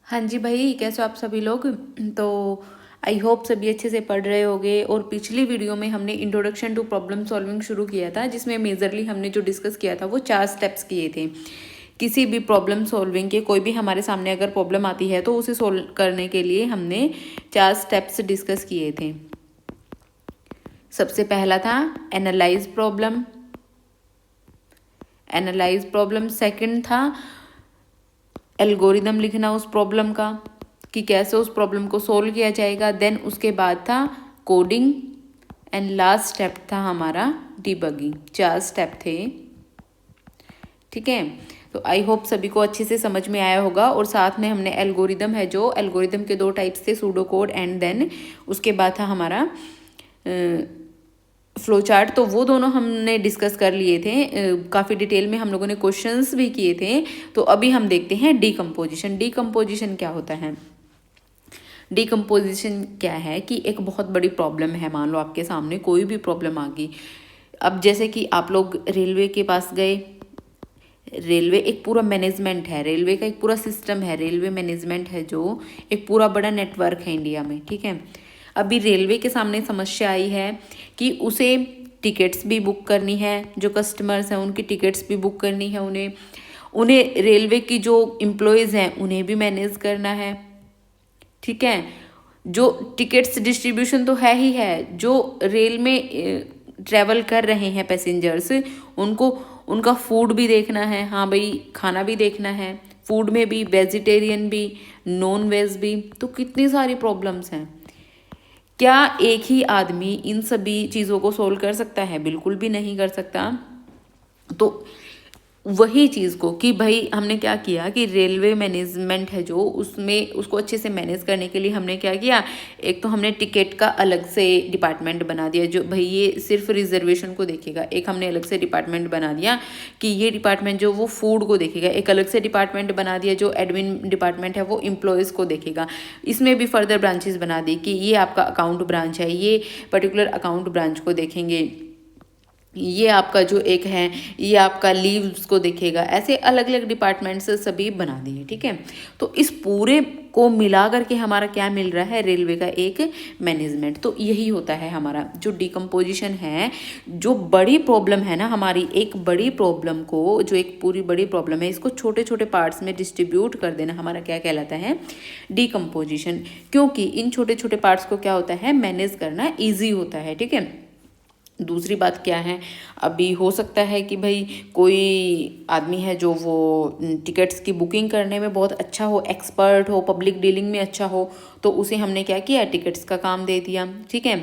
हाँ जी भाई, कैसे हो आप सभी लोग। तो आई होप सभी अच्छे से पढ़ रहे होंगे। और पिछली वीडियो में हमने इंट्रोडक्शन टू प्रॉब्लम सॉल्विंग शुरू किया था, जिसमें मेजरली हमने जो डिस्कस किया था वो 4 स्टेप्स किए थे। किसी भी प्रॉब्लम सॉल्विंग के, कोई भी हमारे सामने अगर प्रॉब्लम आती है तो उसे सॉल्व करने के लिए हमने 4 स्टेप्स डिस्कस किए थे। सबसे पहला था एनालाइज प्रॉब्लम। सेकंड था एल्गोरिदम लिखना उस प्रॉब्लम का, कि कैसे उस प्रॉब्लम को सोल्व किया जाएगा। देन उसके बाद था कोडिंग एंड लास्ट स्टेप था हमारा डिबगिंग। 4 स्टेप थे, ठीक है। तो आई होप सभी को अच्छे से समझ में आया होगा। और साथ में हमने एल्गोरिदम है, जो एल्गोरिदम के 2 टाइप्स थे, सूडो कोड एंड देन उसके बाद था हमारा फ्लो चार्ट। तो वो दोनों हमने डिस्कस कर लिए थे काफ़ी डिटेल में, हम लोगों ने क्वेश्चंस भी किए थे। तो अभी हम देखते हैं डीकम्पोजिशन। डीकम्पोजिशन क्या होता है? डीकम्पोजिशन क्या है कि एक बहुत बड़ी प्रॉब्लम है, मान लो आपके सामने कोई भी प्रॉब्लम आ गई। अब जैसे कि आप लोग रेलवे के पास गए, रेलवे एक पूरा मैनेजमेंट है, रेलवे का एक पूरा सिस्टम है, रेलवे मैनेजमेंट है, जो एक पूरा बड़ा नेटवर्क है इंडिया में, ठीक है। अभी रेलवे के सामने समस्या आई है कि उसे टिकट्स भी बुक करनी है, जो कस्टमर्स हैं उनकी टिकट्स भी बुक करनी है, उन्हें उन्हें रेलवे की जो एम्प्लॉयज़ हैं उन्हें भी मैनेज करना है, ठीक है। जो टिकट्स डिस्ट्रीब्यूशन तो है ही है, जो रेल में ट्रैवल कर रहे हैं पैसेंजर्स, उनको उनका फूड भी देखना है, हाँ भाई खाना भी देखना है, फूड में भी वेजिटेरियन भी, नॉन वेज भी। तो कितनी सारी प्रॉब्लम्स हैं। क्या एक ही आदमी इन सभी चीज़ों को सोल्व कर सकता है? बिल्कुल भी नहीं कर सकता। तो वही चीज़ को कि भाई हमने क्या किया कि रेलवे मैनेजमेंट है जो, उसमें उसको अच्छे से मैनेज करने के लिए हमने क्या किया, एक तो हमने टिकट का अलग से डिपार्टमेंट बना दिया, जो भाई ये सिर्फ रिजर्वेशन को देखेगा। एक हमने अलग से डिपार्टमेंट बना दिया कि ये डिपार्टमेंट जो वो फूड को देखेगा। एक अलग से डिपार्टमेंट बना दिया जो एडमिन डिपार्टमेंट है, वो एम्प्लॉयज़ को देखेगा। इसमें भी फर्दर ब्रांचेस बना दी कि ये आपका अकाउंट ब्रांच है, ये पर्टिकुलर अकाउंट ब्रांच को देखेंगे, ये आपका जो एक है ये आपका लीव्स को देखेगा। ऐसे अलग अलग डिपार्टमेंट्स सभी बना दिए, ठीक है। तो इस पूरे को मिला करके हमारा क्या मिल रहा है? रेलवे का एक मैनेजमेंट। तो यही होता है हमारा जो डिकम्पोजिशन है। जो बड़ी प्रॉब्लम है ना हमारी, एक बड़ी प्रॉब्लम को, जो एक पूरी बड़ी प्रॉब्लम है, इसको छोटे छोटे पार्ट्स में डिस्ट्रीब्यूट कर देना हमारा क्या कहलाता है? डिकम्पोजिशन। क्योंकि इन छोटे छोटे पार्ट्स को क्या होता है? मैनेज करना ईजी होता है, ठीक है। दूसरी बात क्या है, अभी हो सकता है कि भाई कोई आदमी है जो वो टिकट्स की बुकिंग करने में बहुत अच्छा हो, एक्सपर्ट हो, पब्लिक डीलिंग में अच्छा हो, तो उसे हमने क्या किया? टिकट्स का काम दे दिया, ठीक है।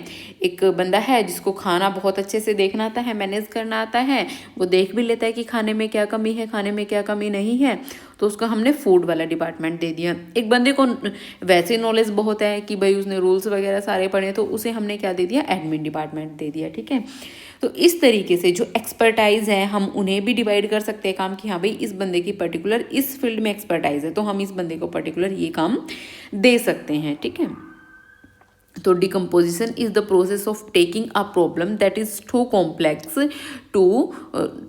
एक बंदा है जिसको खाना बहुत अच्छे से देखना आता है, मैनेज करना आता है, वो देख भी लेता है कि खाने में क्या कमी है, खाने में क्या कमी नहीं है, तो उसको हमने फूड वाला डिपार्टमेंट दे दिया। एक बंदे को वैसे नॉलेज बहुत है कि भाई उसने रूल्स वगैरह सारे पढ़े, तो उसे हमने क्या दे दिया? एडमिन डिपार्टमेंट दे दिया, ठीक है। तो इस तरीके से जो एक्सपर्टाइज है, हम उन्हें भी डिवाइड कर सकते हैं काम, कि हाँ भाई इस बंदे की पर्टिकुलर इस फील्ड में एक्सपर्टाइज है, तो हम इस बंदे को पर्टिकुलर ये काम दे सकते हैं, ठीक है। तो decomposition is the process of taking a problem that is too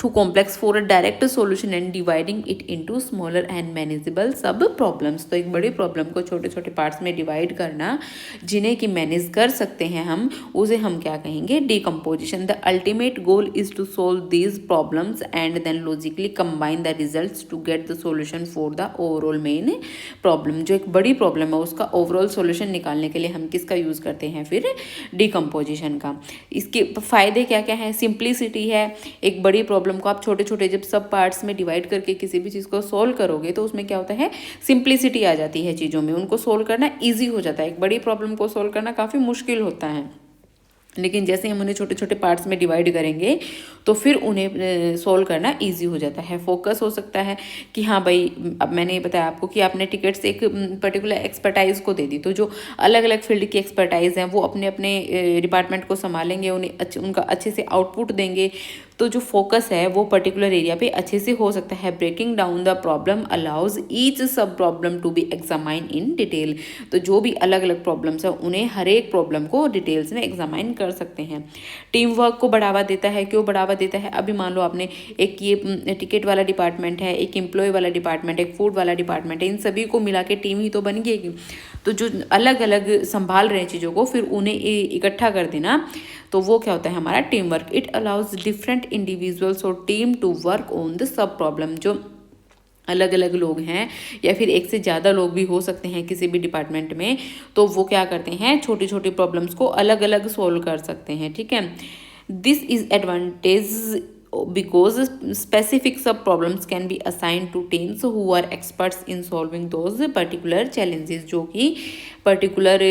complex for a direct solution and dividing it into smaller and manageable sub problems. तो एक बड़ी प्रॉब्लम को छोटे छोटे पार्ट्स में डिवाइड करना, जिन्हें कि मैनेज कर सकते हैं हम, उसे हम क्या कहेंगे? Decomposition. The ultimate goal is to solve these problems and then logically combine the results to get the solution for the overall main problem. जो एक बड़ी प्रॉब्लम है उसका ओवरऑल सॉल्यूशन निकालने के लिए हम किसका यूज़ करते हैं? फिर डिकम्पोजिशन का। इसके फायदे क्या क्या हैं? सिंप्लिसिटी है। एक बड़ी प्रॉब्लम को आप छोटे छोटे जब सब पार्ट्स में डिवाइड करके किसी भी चीज़ को सोल्व करोगे, तो उसमें क्या होता है? सिंप्लिसिटी आ जाती है चीज़ों में, उनको सोल्व करना ईजी हो जाता है। एक बड़ी प्रॉब्लम को सोल्व करना काफ़ी मुश्किल होता है, लेकिन जैसे हम उन्हें छोटे छोटे पार्ट्स में डिवाइड करेंगे तो फिर उन्हें सोल्व करना इजी हो जाता है। फोकस हो सकता है कि हाँ भाई, अब मैंने बताया आपको कि आपने टिकट्स एक पर्टिकुलर एक्सपर्टाइज को दे दी, तो जो अलग अलग फील्ड की एक्सपर्टाइज हैं वो अपने अपने डिपार्टमेंट को संभालेंगे, उन्हें उनका अच्छे से आउटपुट देंगे। तो जो फोकस है वो पर्टिकुलर एरिया पे अच्छे से हो सकता है। Breaking down the problem allows each sub problem to be examine in detail. तो जो भी अलग अलग प्रॉब्लम्स है उन्हें हर एक प्रॉब्लम को डिटेल्स में एग्जामाइन कर सकते हैं। टीम वर्क को बढ़ावा देता है। क्यों बढ़ावा देता है? अभी मान लो आपने एक ये टिकट वाला डिपार्टमेंट है, एक एम्प्लॉय वाला डिपार्टमेंट, एक फूड वाला डिपार्टमेंट है, इन सभी को मिला के टीम ही तो बन गई। तो जो अलग अलग संभाल रहे हैं चीज़ों को, फिर उन्हें इकट्ठा कर देना, तो वो क्या होता है हमारा team work. It allows different individuals और team to work on the sub problem. जो अलग अलग लोग हैं या फिर एक से ज़्यादा लोग भी हो सकते हैं किसी भी डिपार्टमेंट में, तो वो क्या करते हैं, छोटी छोटी प्रॉब्लम्स को अलग अलग सोल्व कर सकते हैं। ठीक है, this is advantage because specific sub problems can be assigned to teams who are experts in solving those particular challenges। जो कि पर्टिकुलर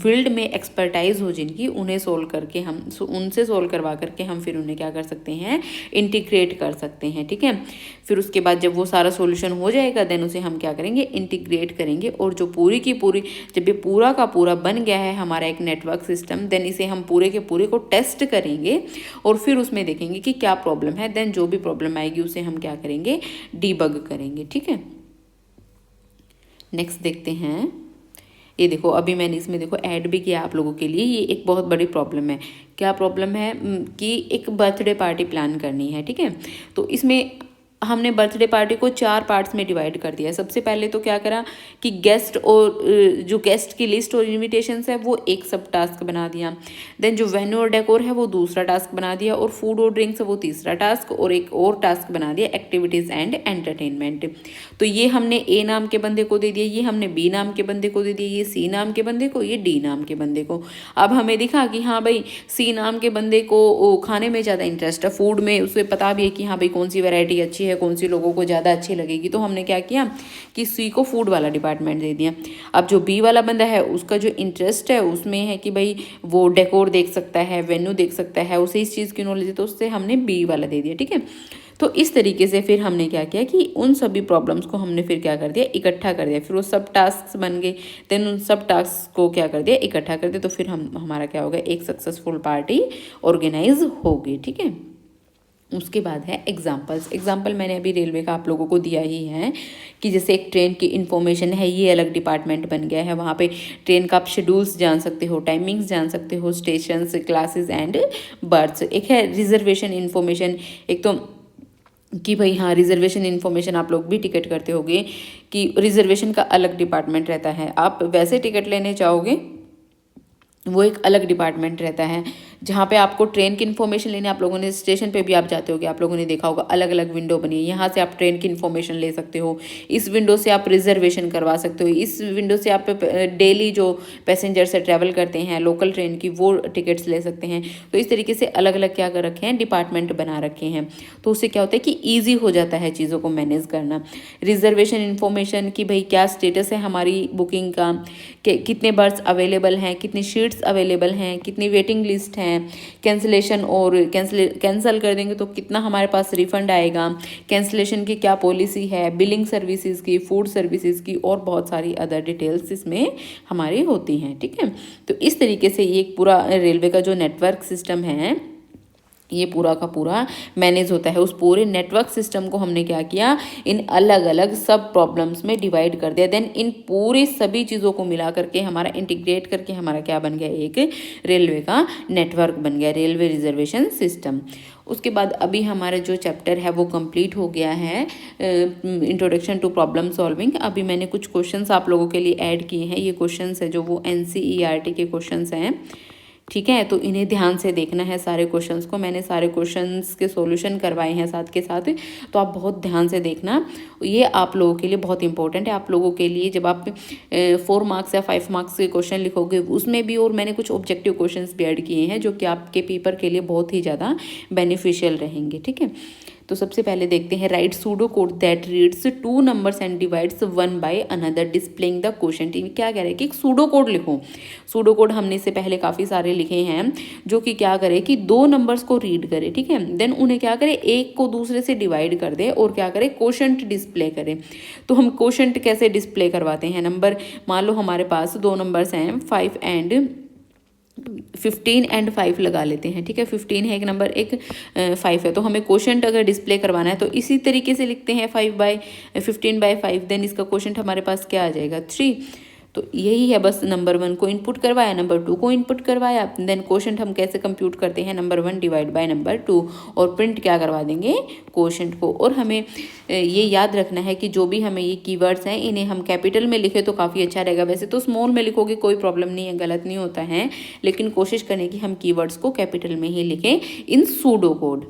फील्ड में एक्सपर्टाइज हो जिनकी, उन्हें सोल्व करके हम उनसे सोल्व करवा करके हम फिर उन्हें क्या कर सकते हैं, इंटीग्रेट कर सकते हैं। ठीक है, फिर उसके बाद जब वो सारा सॉल्यूशन हो जाएगा देन उसे हम क्या करेंगे, इंटीग्रेट करेंगे। और जो पूरी की पूरी, जब ये पूरा का पूरा बन गया है हमारा एक नेटवर्क सिस्टम, देन इसे हम पूरे के पूरे को टेस्ट करेंगे और फिर उसमें देखेंगे कि क्या प्रॉब्लम है। देन जो भी प्रॉब्लम आएगी उसे हम क्या करेंगे, डीबग करेंगे। ठीक है, नेक्स्ट देखते हैं। ये देखो अभी मैंने इसमें देखो ऐड भी किया आप लोगों के लिए। ये एक बहुत बड़ी प्रॉब्लम है। क्या प्रॉब्लम है कि एक बर्थडे पार्टी प्लान करनी है। ठीक है, तो इसमें हमने बर्थडे पार्टी को 4 पार्ट्स में डिवाइड कर दिया। सबसे पहले तो क्या करा कि गेस्ट और जो गेस्ट की लिस्ट और इनविटेशंस है वो एक सब टास्क बना दिया। देन जो वेन्यू और डेकोर है वो दूसरा टास्क बना दिया, और फूड और ड्रिंक्स है वो तीसरा टास्क, और एक और टास्क बना दिया एक्टिविटीज़ एंड एंटरटेनमेंट। तो ये हमने ए नाम के बंदे को दे दिया, ये हमने बी नाम के बंदे को दे दिया, ये सी नाम के बंदे को, ये डी नाम के बंदे को। अब हमें दिखा कि हाँ भाई सी नाम के बंदे को खाने में ज़्यादा इंटरेस्ट है, फूड में उसे पता भी है कि हाँ भाई कौन सी वैरायटी अच्छी है, कौन सी लोगों को ज़्यादा अच्छी लगेगी। तो हमने क्या किया कि सी को फूड वाला डिपार्टमेंट दे दिया। अब जो बी वाला बंदा है उसका जो इंटरेस्ट है उसमें है कि भाई वो डेकोर देख सकता है, वेन्यू देख सकता है, उसे इस चीज़ की नॉलेज है, तो उससे हमने बी वाला दे दिया। ठीक है, तो इस तरीके से फिर हमने क्या किया कि उन सभी प्रॉब्लम्स को हमने फिर क्या कर दिया, इकट्ठा कर दिया। फिर वो सब टास्क बन गए, देन उन सब टास्क को क्या कर दिया, इकट्ठा कर दिया। तो फिर हमारा क्या होगा, एक सक्सेसफुल पार्टी ऑर्गेनाइज होगी। ठीक है, उसके बाद है एग्जाम्पल्स। एग्जाम्पल मैंने अभी रेलवे का आप लोगों को दिया ही है कि जैसे एक ट्रेन की इन्फॉर्मेशन है, ये अलग डिपार्टमेंट बन गया है। वहाँ पे ट्रेन का आप शेड्यूल्स जान सकते हो, टाइमिंग्स जान सकते हो, स्टेशंस, क्लासेस एंड बर्थ्स। एक है रिजर्वेशन इन्फॉर्मेशन, एक तो कि भाई हाँ रिजर्वेशन इन्फॉर्मेशन आप लोग भी टिकट करते होगे कि रिजर्वेशन का अलग डिपार्टमेंट रहता है। आप वैसे टिकट लेने चाहोगे वो एक अलग डिपार्टमेंट रहता है। जहाँ पे आपको ट्रेन की इन्फॉर्मेशन लेने, आप लोगों ने स्टेशन पे भी आप जाते होगे, आप लोगों ने देखा होगा अलग अलग विंडो बनी है। यहाँ से आप ट्रेन की इन्फॉर्मेशन ले सकते हो, इस विंडो से आप रिजर्वेशन करवा सकते हो, इस विंडो से आप डेली जो पैसेंजर से ट्रैवल करते हैं लोकल ट्रेन की वो टिकट्स ले सकते हैं। तो इस तरीके से अलग अलग क्या कर रखे हैं, डिपार्टमेंट बना रखे हैं। तो उससे क्या होता है कि ईजी हो जाता है चीज़ों को मैनेज करना। रिजर्वेशन इन्फॉर्मेशन कि भाई क्या स्टेटस है हमारी बुकिंग का, कितने बर्थ अवेलेबल हैं, कितनी सीट्स अवेलेबल हैं, कितनी वेटिंग लिस्ट हैं, कैंसिलेशन और कैंसिल कर देंगे तो कितना हमारे पास रिफंड आएगा, कैंसिलेशन की क्या पॉलिसी है, बिलिंग सर्विसेज की, फूड सर्विसेज की, और बहुत सारी अदर डिटेल्स इसमें हमारी होती हैं। ठीक है, तो इस तरीके से ये पूरा रेलवे का जो नेटवर्क सिस्टम है ये पूरा का पूरा मैनेज होता है। उस पूरे नेटवर्क सिस्टम को हमने क्या किया, इन अलग अलग सब प्रॉब्लम्स में डिवाइड कर दिया। देन इन पूरी सभी चीज़ों को मिला करके हमारा इंटीग्रेट करके हमारा क्या बन गया, एक रेलवे का नेटवर्क बन गया, रेलवे रिजर्वेशन सिस्टम। उसके बाद अभी हमारा जो चैप्टर है वो कंप्लीट हो गया है, इंट्रोडक्शन टू प्रॉब्लम सॉल्विंग। अभी मैंने कुछ क्वेश्चंस आप लोगों के लिए ऐड किए हैं। ये क्वेश्चंस है जो वो NCERT के क्वेश्चंस हैं। ठीक है, तो इन्हें ध्यान से देखना है सारे क्वेश्चंस को। मैंने सारे क्वेश्चंस के सॉल्यूशन करवाए हैं साथ के साथ, तो आप बहुत ध्यान से देखना। ये आप लोगों के लिए बहुत इंपॉर्टेंट है। आप लोगों के लिए जब आप 4 मार्क्स या 5 मार्क्स के क्वेश्चन लिखोगे उसमें भी, और मैंने कुछ ऑब्जेक्टिव क्वेश्चंस भी ऐड किए हैं जो कि आपके पेपर के लिए बहुत ही ज़्यादा बेनिफिशियल रहेंगे। ठीक है, तो सबसे पहले देखते हैं, right pseudo code that reads 2 numbers and divides one by another displaying the quotient. क्या कह रहे हैं कि एक सूडो कोड लिखो। सूडो कोड हमने इससे पहले काफ़ी सारे लिखे हैं जो कि क्या करे कि 2 नंबर्स को रीड करे। ठीक है, देन उन्हें क्या करे, एक को दूसरे से डिवाइड कर दे और क्या करे, क्वोशंट डिस्प्ले करे। तो हम क्वोशंट कैसे डिस्प्ले करवाते हैं, नंबर मान लो हमारे पास 2 नंबर्स हैं 5 एंड 15 एंड 5 लगा लेते हैं, ठीक है। 15 है एक नंबर, एक 5 है, तो हमें क्वोशंट अगर डिस्प्ले करवाना है तो इसी तरीके से लिखते हैं 15/5, देन इसका क्वोशंट हमारे पास क्या आ जाएगा 3। तो यही है बस, नंबर 1 को इनपुट करवाया, नंबर 2 को इनपुट करवाया, देन क्वोशंट हम कैसे कंप्यूट करते हैं, नंबर 1 डिवाइड बाय नंबर 2, और प्रिंट क्या करवा देंगे क्वोशंट को। और हमें ये याद रखना है कि जो भी हमें ये कीवर्ड्स हैं इन्हें हम कैपिटल में लिखे तो काफ़ी अच्छा रहेगा। वैसे तो स्मॉल में लिखोगे कोई प्रॉब्लम नहीं है, गलत नहीं होता है, लेकिन कोशिश करें कि हम कीवर्ड्स को कैपिटल में ही लिखें इन सूडो कोड।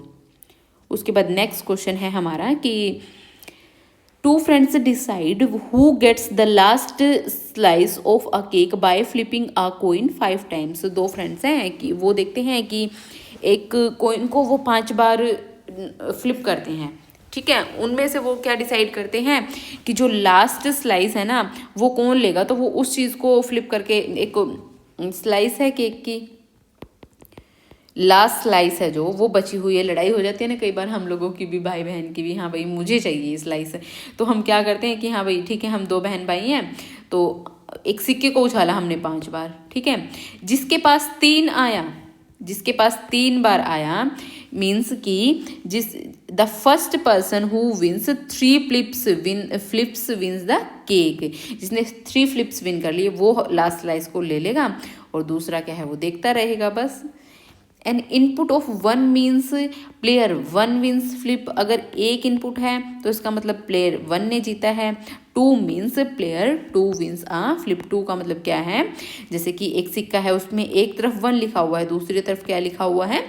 उसके बाद नेक्स्ट क्वेश्चन है हमारा कि two friends decide who gets the last slice of a cake by flipping a coin 5 times. दो फ्रेंड्स हैं कि वो देखते हैं कि एक कॉइन को वो 5 बार फ्लिप करते हैं, ठीक है। उनमें से वो क्या डिसाइड करते हैं कि जो लास्ट स्लाइस है ना वो कौन लेगा, तो वो उस चीज़ को फ्लिप करके, एक स्लाइस है केक की, लास्ट स्लाइस है जो वो बची हुई है, लड़ाई हो जाती है ना कई बार हम लोगों की भी, भाई बहन की भी, हाँ भाई मुझे चाहिए स्लाइस, तो हम क्या करते हैं कि हाँ भाई ठीक है, हम 2 बहन भाई हैं, तो एक सिक्के को उछाला हमने 5 बार, ठीक है। जिसके पास 3 आया, जिसके पास 3 बार आया, मीन्स कि जिस the first person who wins 3 flips wins the cake, जिसने 3 फ्लिप्स विन कर लिए वो लास्ट स्लाइस को ले लेगा, और दूसरा क्या है वो देखता रहेगा बस। An input of 1 means player 1 wins flip, अगर एक इनपुट है तो इसका मतलब प्लेयर 1 ने जीता है। 2 मीन्स प्लेयर 2 विंस आ फ्लिप, 2 का मतलब क्या है, जैसे कि एक सिक्का है उसमें एक तरफ 1 लिखा हुआ है, दूसरी तरफ क्या लिखा हुआ है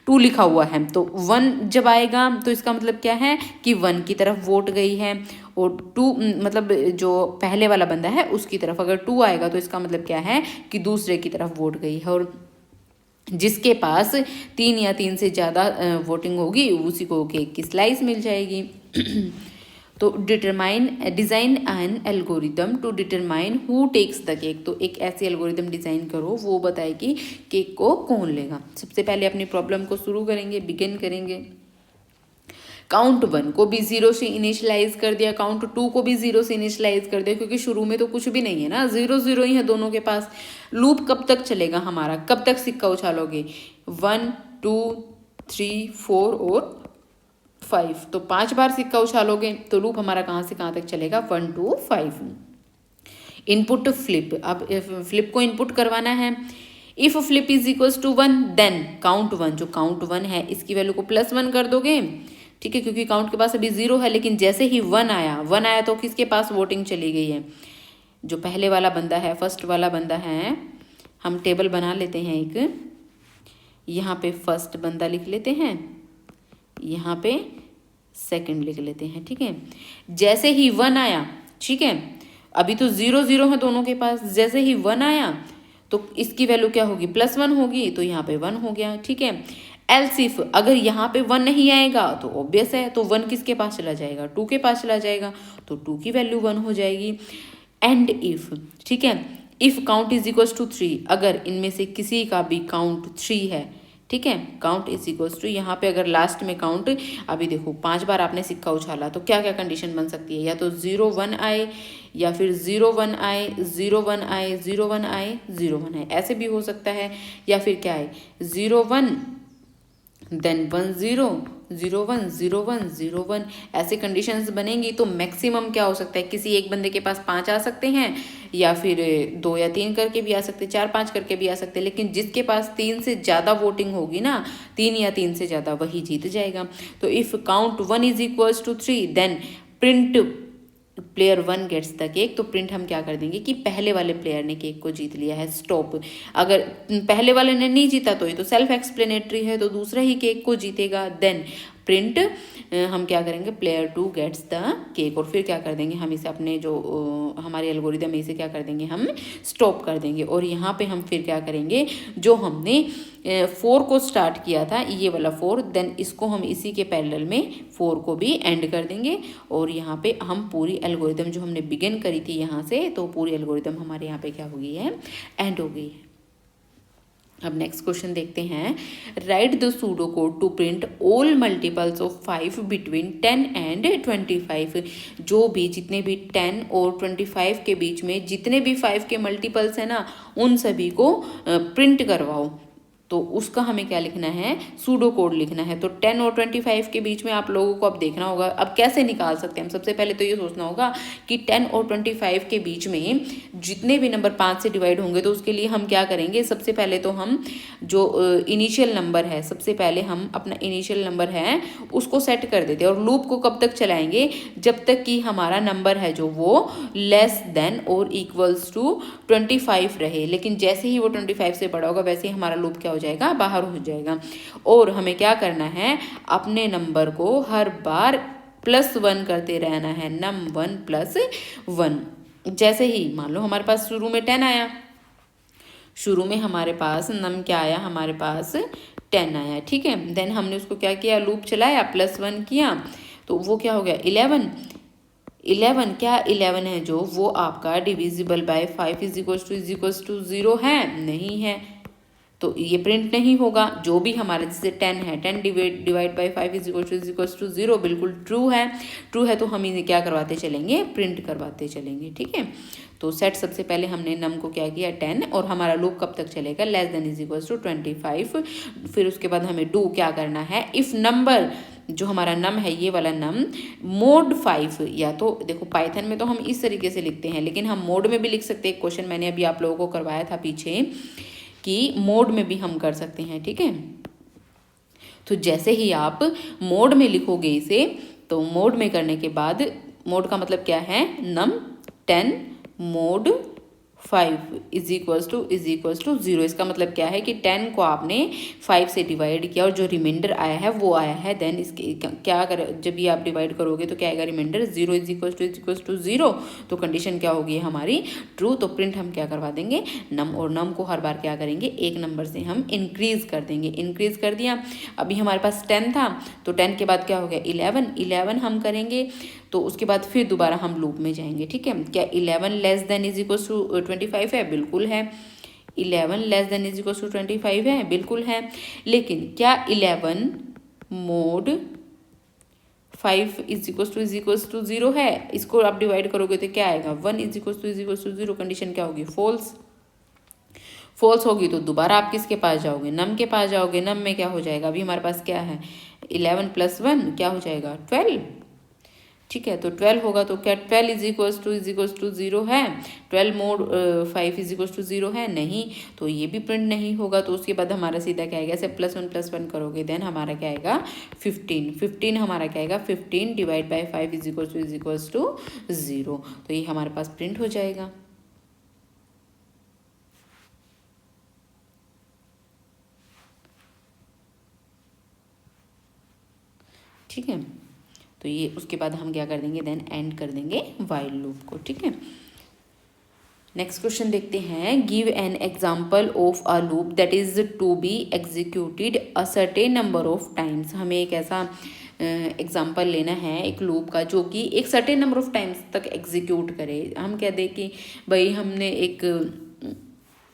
2 लिखा हुआ है, तो 1 जब आएगा तो इसका मतलब क्या है कि 1 की तरफ वोट गई है, और 2 मतलब जो पहले वाला बंदा है उसकी तरफ अगर 2 आएगा तो इसका मतलब क्या है कि दूसरे की तरफ वोट गई है, और जिसके पास 3 या 3 से ज़्यादा वोटिंग होगी उसी को केक की स्लाइस मिल जाएगी। तो design an algorithm to determine who takes the cake, तो एक ऐसी एल्गोरिदम डिज़ाइन करो वो बताएगी केक को कौन लेगा। सबसे पहले अपनी प्रॉब्लम को शुरू करेंगे, बिगिन करेंगे। काउंट 1 को भी 0 से इनिशियलाइज कर दिया, काउंट 2 को भी 0 से इनिशियलाइज कर दिया, क्योंकि शुरू में तो कुछ भी नहीं है ना, 0 0 ही है दोनों के पास। लूप कब तक चलेगा हमारा, कब तक सिक्का उछालोगे, 1 2 3 4 और 5, तो 5 बार सिक्का उछालोगे तो लूप हमारा कहाँ से कहाँ तक चलेगा, 1 2 5। इनपुट फ्लिप, अब फ्लिप को इनपुट करवाना है। If flip is equals to 1 then count 1, जो काउंट 1 है इसकी वैल्यू को +1 कर दोगे, ठीक है, क्योंकि काउंट के पास अभी 0 है, लेकिन जैसे ही 1 आया तो किसके पास वोटिंग चली गई है, जो पहले वाला बंदा है, फर्स्ट वाला बंदा है। हम टेबल बना लेते हैं एक, यहाँ पे फर्स्ट बंदा लिख लेते हैं, यहाँ पे सेकंड लिख लेते हैं, ठीक है। जैसे ही 1 आया, ठीक है, अभी तो 0 0 है दोनों के पास, जैसे ही 1 आया तो इसकी वैल्यू क्या होगी, +1 होगी, तो यहाँ पे 1 हो गया, ठीक है। एल्स इफ, अगर यहाँ पे 1 नहीं आएगा तो ऑब्वियस है, तो 1 किसके पास चला जाएगा, 2 के पास चला जाएगा, तो 2 की वैल्यू 1 हो जाएगी। एंड इफ, ठीक है, if count is equals to 3, अगर इनमें से किसी का भी काउंट 3 है, ठीक है, काउंट इज इक्वल्स टू, यहाँ पे अगर लास्ट में काउंट, अभी देखो 5 बार आपने सिक्का उछाला, तो क्या क्या कंडीशन बन सकती है, या तो 0 1 आए, या फिर 0 1 आए, 0 1 आए, 0 1 आए, 0 1 आए, ऐसे भी हो सकता है। या फिर क्या है, 0 1 देन 1 0 0 1 0 1 0 1, ऐसे कंडीशंस बनेंगी। तो मैक्सिमम क्या हो सकता है, किसी एक बंदे के पास 5 आ सकते हैं, या फिर 2 या 3 करके भी आ सकते, 4 5 करके भी आ सकते, लेकिन जिसके पास 3 से ज़्यादा वोटिंग होगी ना, 3 या 3 से ज़्यादा, वही जीत जाएगा। तो if count 1 is equals to 3 then print player 1 gets the cake, तो प्रिंट हम क्या कर देंगे कि पहले वाले प्लेयर ने केक को जीत लिया है, स्टॉप। अगर पहले वाले ने नहीं जीता तो ये तो सेल्फ एक्सप्लेनेटरी है, तो दूसरा ही केक को जीतेगा। देन प्रिंट हम क्या करेंगे, प्लेयर 2 गेट्स द केक, और फिर क्या कर देंगे हम इसे, अपने जो हमारे एल्गोरिदम में इसे क्या कर देंगे, हम स्टॉप कर देंगे। और यहाँ पे हम फिर क्या करेंगे, जो हमने 4 को स्टार्ट किया था, ये वाला 4, देन इसको हम इसी के पैरेलल में 4 को भी एंड कर देंगे, और यहाँ पे हम पूरी एल्गोरिदम जो हमने बिगिन करी थी यहाँ से, तो पूरी एल्गोरिदम हमारे यहाँ पे क्या हो गई है, एंड हो गई है। अब नेक्स्ट क्वेश्चन देखते हैं। Write the pseudo code to print all multiples of 5 between 10 and 25। जो भी जितने भी 10 और 25 के बीच में जितने भी 5 के मल्टीपल्स हैं ना, उन सभी को प्रिंट करवाओ। तो उसका हमें क्या लिखना है, सूडो कोड लिखना है। तो 10 और 25 के बीच में आप लोगों को अब देखना होगा अब कैसे निकाल सकते हैं हम। सबसे पहले तो ये सोचना होगा कि 10 और 25 के बीच में जितने भी नंबर 5 से डिवाइड होंगे तो उसके लिए हम क्या करेंगे, सबसे पहले तो हम जो इनिशियल नंबर है, सबसे पहले हम अपना इनिशियल नंबर है उसको सेट कर देते हैं। और लूप को कब तक चलाएंगे, जब तक कि हमारा नंबर है जो वो लेस देन और इक्वल्स टू 25 रहे। लेकिन जैसे ही वो 25 से बड़ा होगा वैसे ही हमारा लूप क्या हो जाएगा, बाहर हो जाएगा। और हमें क्या करना है, अपने नंबर को हर बार +1 करते रहना है, num1 + 1। जैसे ही मान लो हमारे पास शुरू में 10 आया, शुरू में हमारे पास नम क्या आया, हमारे पास 10 आया, ठीक है। देन हमने उसको क्या किया, लूप चलाया, +1 किया, तो वो क्या हो गया 11। 11 क्या 11 है जो वो आपका divisible by 5 is equal to 0 है, नहीं है, तो ये प्रिंट नहीं होगा। जो भी हमारे जैसे 10 है, 10 divide by 5 is equal to 0 बिल्कुल ट्रू है। ट्रू है तो हम इन्हें क्या करवाते चलेंगे, प्रिंट करवाते चलेंगे, ठीक है। तो सेट सबसे पहले हमने नम को क्या किया 10, और हमारा लूप कब तक चलेगा, less than is equal to 25। फिर उसके बाद हमें डू क्या करना है, इफ नंबर जो हमारा नम है ये वाला नम मोड 5, या तो देखो पाइथन में तो हम इस तरीके से लिखते हैं, लेकिन हम मोड में भी लिख सकते हैं। क्वेश्चन मैंने अभी आप लोगों को करवाया था पीछे कि मोड में भी हम कर सकते हैं, ठीक है। तो जैसे ही आप मोड में लिखोगे इसे, तो मोड में करने के बाद, मोड का मतलब क्या है, num 10 mod 5 is equals to 0। इसका मतलब क्या है कि 10 को आपने 5 से डिवाइड किया और जो रिमाइंडर आया है वो आया है। देन इसके क्या कर, जब भी आप डिवाइड करोगे तो क्या आएगा, रिमाइंडर 0 इज इक्वल्स टू 0। तो कंडीशन क्या होगी हमारी, ट्रू। तो प्रिंट हम क्या करवा देंगे, नम, और नम को हर बार क्या करेंगे, एक नंबर से हम इंक्रीज कर देंगे। इंक्रीज कर दिया, अभी हमारे पास 10 था, तो 10 के बाद क्या हो गया 11 हम करेंगे। तो उसके बाद फिर दोबारा हम लूप में जाएंगे, ठीक है। क्या 11 less than is equal to 25 है, बिल्कुल है। 11 less than is equal to 25 है, बिल्कुल है। लेकिन क्या 11 मोड 5 इज इक्वल टू 0 है, इसको आप डिवाइड करोगे तो क्या आएगा, 1 इज इक्वल टू 0। कंडीशन क्या होगी, फॉल्स। फॉल्स होगी तो दोबारा आप किसके पास जाओगे, नम के पास जाओगे। नम में क्या हो जाएगा, अभी हमारे पास क्या है 11 + 1 क्या हो जाएगा 12, ठीक है। तो 12 होगा तो क्या 12 इज इक्वल टू 0 है, 12 मोड 5 इज इक्वल टू 0 है, नहीं, तो ये भी प्रिंट नहीं होगा। तो उसके बाद हमारा सीधा क्या आएगा, ऐसे +1 करोगे, देन हमारा क्या आएगा 15 हमारा क्या आएगा 15 divide by 5 is equal to 0। तो ये हमारे पास प्रिंट हो जाएगा। ठीक है, तो ये उसके बाद हम क्या कर देंगे, देन एंड कर देंगे वाइल लूप को, ठीक है। नेक्स्ट क्वेश्चन देखते हैं। Give an example of a loop that is to be executed a certain number of times. हमें एक ऐसा एग्जाम्पल लेना है एक लूप का जो कि एक सर्टेन नंबर ऑफ टाइम्स तक एग्जीक्यूट करे। हम कह दें कि भाई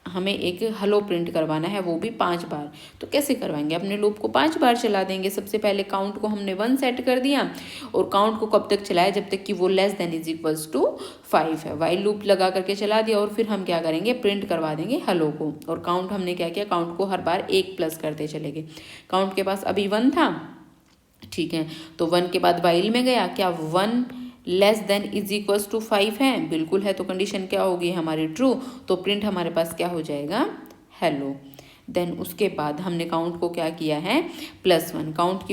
हमें एक हेलो प्रिंट करवाना है, वो भी 5 बार। तो कैसे करवाएंगे, अपने लूप को 5 बार चला देंगे। सबसे पहले काउंट को हमने 1 सेट कर दिया, और काउंट को कब तक चलाया, जब तक कि वो less than is equals to 5 है। वाइल लूप लगा करके चला दिया, और फिर हम क्या करेंगे, प्रिंट करवा देंगे हेलो को। और काउंट हमने क्या किया, काउंट को हर बार 1 प्लस करते चले गए। काउंट के पास अभी 1 था, ठीक है, तो 1 के बाद वाइल में गया, क्या 1 less than is equals to 5 है, बिल्कुल है। तो कंडीशन क्या होगी हमारी, ट्रू। तो प्रिंट हमारे पास क्या हो जाएगा, हेलो। देन उसके बाद हमने काउंट को क्या किया है, +1। काउंट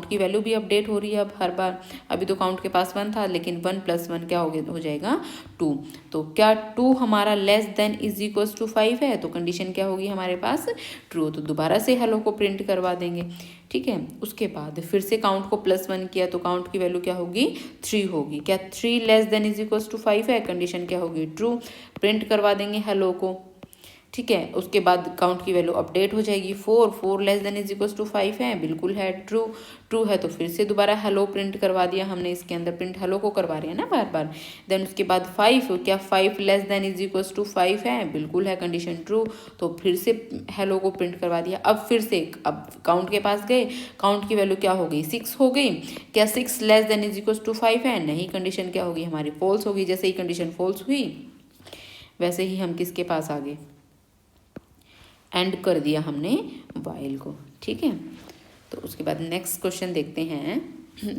की वैल्यू भी अपडेट हो रही है अब हर बार। अभी तो काउंट के पास 1 था, लेकिन 1 + 1 क्या हो जाएगा 2। तो क्या 2 हमारा less than is equals to 5 है, तो कंडीशन क्या होगी हमारे पास, ट्रू। तो दोबारा से हेलो को प्रिंट करवा देंगे, ठीक है। उसके बाद फिर से काउंट को +1 किया, तो काउंट की वैल्यू क्या होगी 3 होगी। क्या 3 less than is equals to 5 है, कंडीशन क्या होगी, ट्रू। प्रिंट करवा देंगे हेलो को, ठीक है। उसके बाद काउंट की वैल्यू अपडेट हो जाएगी, 4 less than is equals to 5 है, बिल्कुल है, ट्रू है। तो फिर से दोबारा हेलो प्रिंट करवा दिया हमने, इसके अंदर प्रिंट हेलो को करवा रहे हैं ना बार बार। देन उसके बाद 5, क्या 5 less than is equals to 5 है, बिल्कुल है, कंडीशन ट्रू। तो फिर से हेलो को प्रिंट करवा दिया। अब फिर से अब काउंट के पास गए, काउंट की वैल्यू क्या हो गई, 6 हो गई। क्या 6 less than is equals to 5 है, नहीं, कंडीशन क्या होगी हमारी, फॉल्स होगी। जैसे ही कंडीशन फॉल्स हुई वैसे ही हम किसके पास आ गए, एंड कर दिया हमने वाइल को, ठीक है। तो उसके बाद नेक्स्ट क्वेश्चन देखते हैं।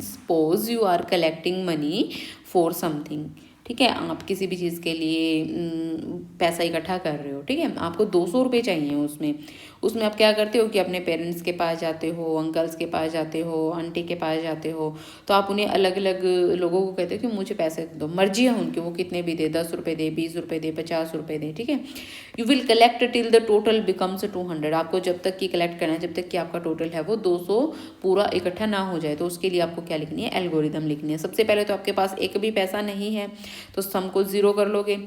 Suppose you are collecting money for something, ठीक है, आप किसी भी चीज़ के लिए पैसा इकट्ठा कर रहे हो, ठीक है, आपको 200 रुपये चाहिए उसमें आप क्या करते हो कि अपने पेरेंट्स के पास जाते हो, अंकल्स के पास जाते हो, आंटी के पास जाते हो। तो आप उन्हें अलग अलग लोगों को कहते हो कि मुझे पैसे दो, मर्जी है उनकी, वो कितने भी दे, 10 रुपये दे, 20 रुपये दे, 50 रुपये दे, ठीक है। You will collect till the total becomes 200, आपको जब तक कि कलेक्ट करना है, जब तक कि आपका टोटल है वो 200 पूरा इकट्ठा ना हो जाए। तो उसके लिए आपको क्या लिखनी है, एल्गोरिदम लिखनी है। सबसे पहले तो आपके पास एक भी पैसा नहीं है, तो सम को 0 कर लोगे।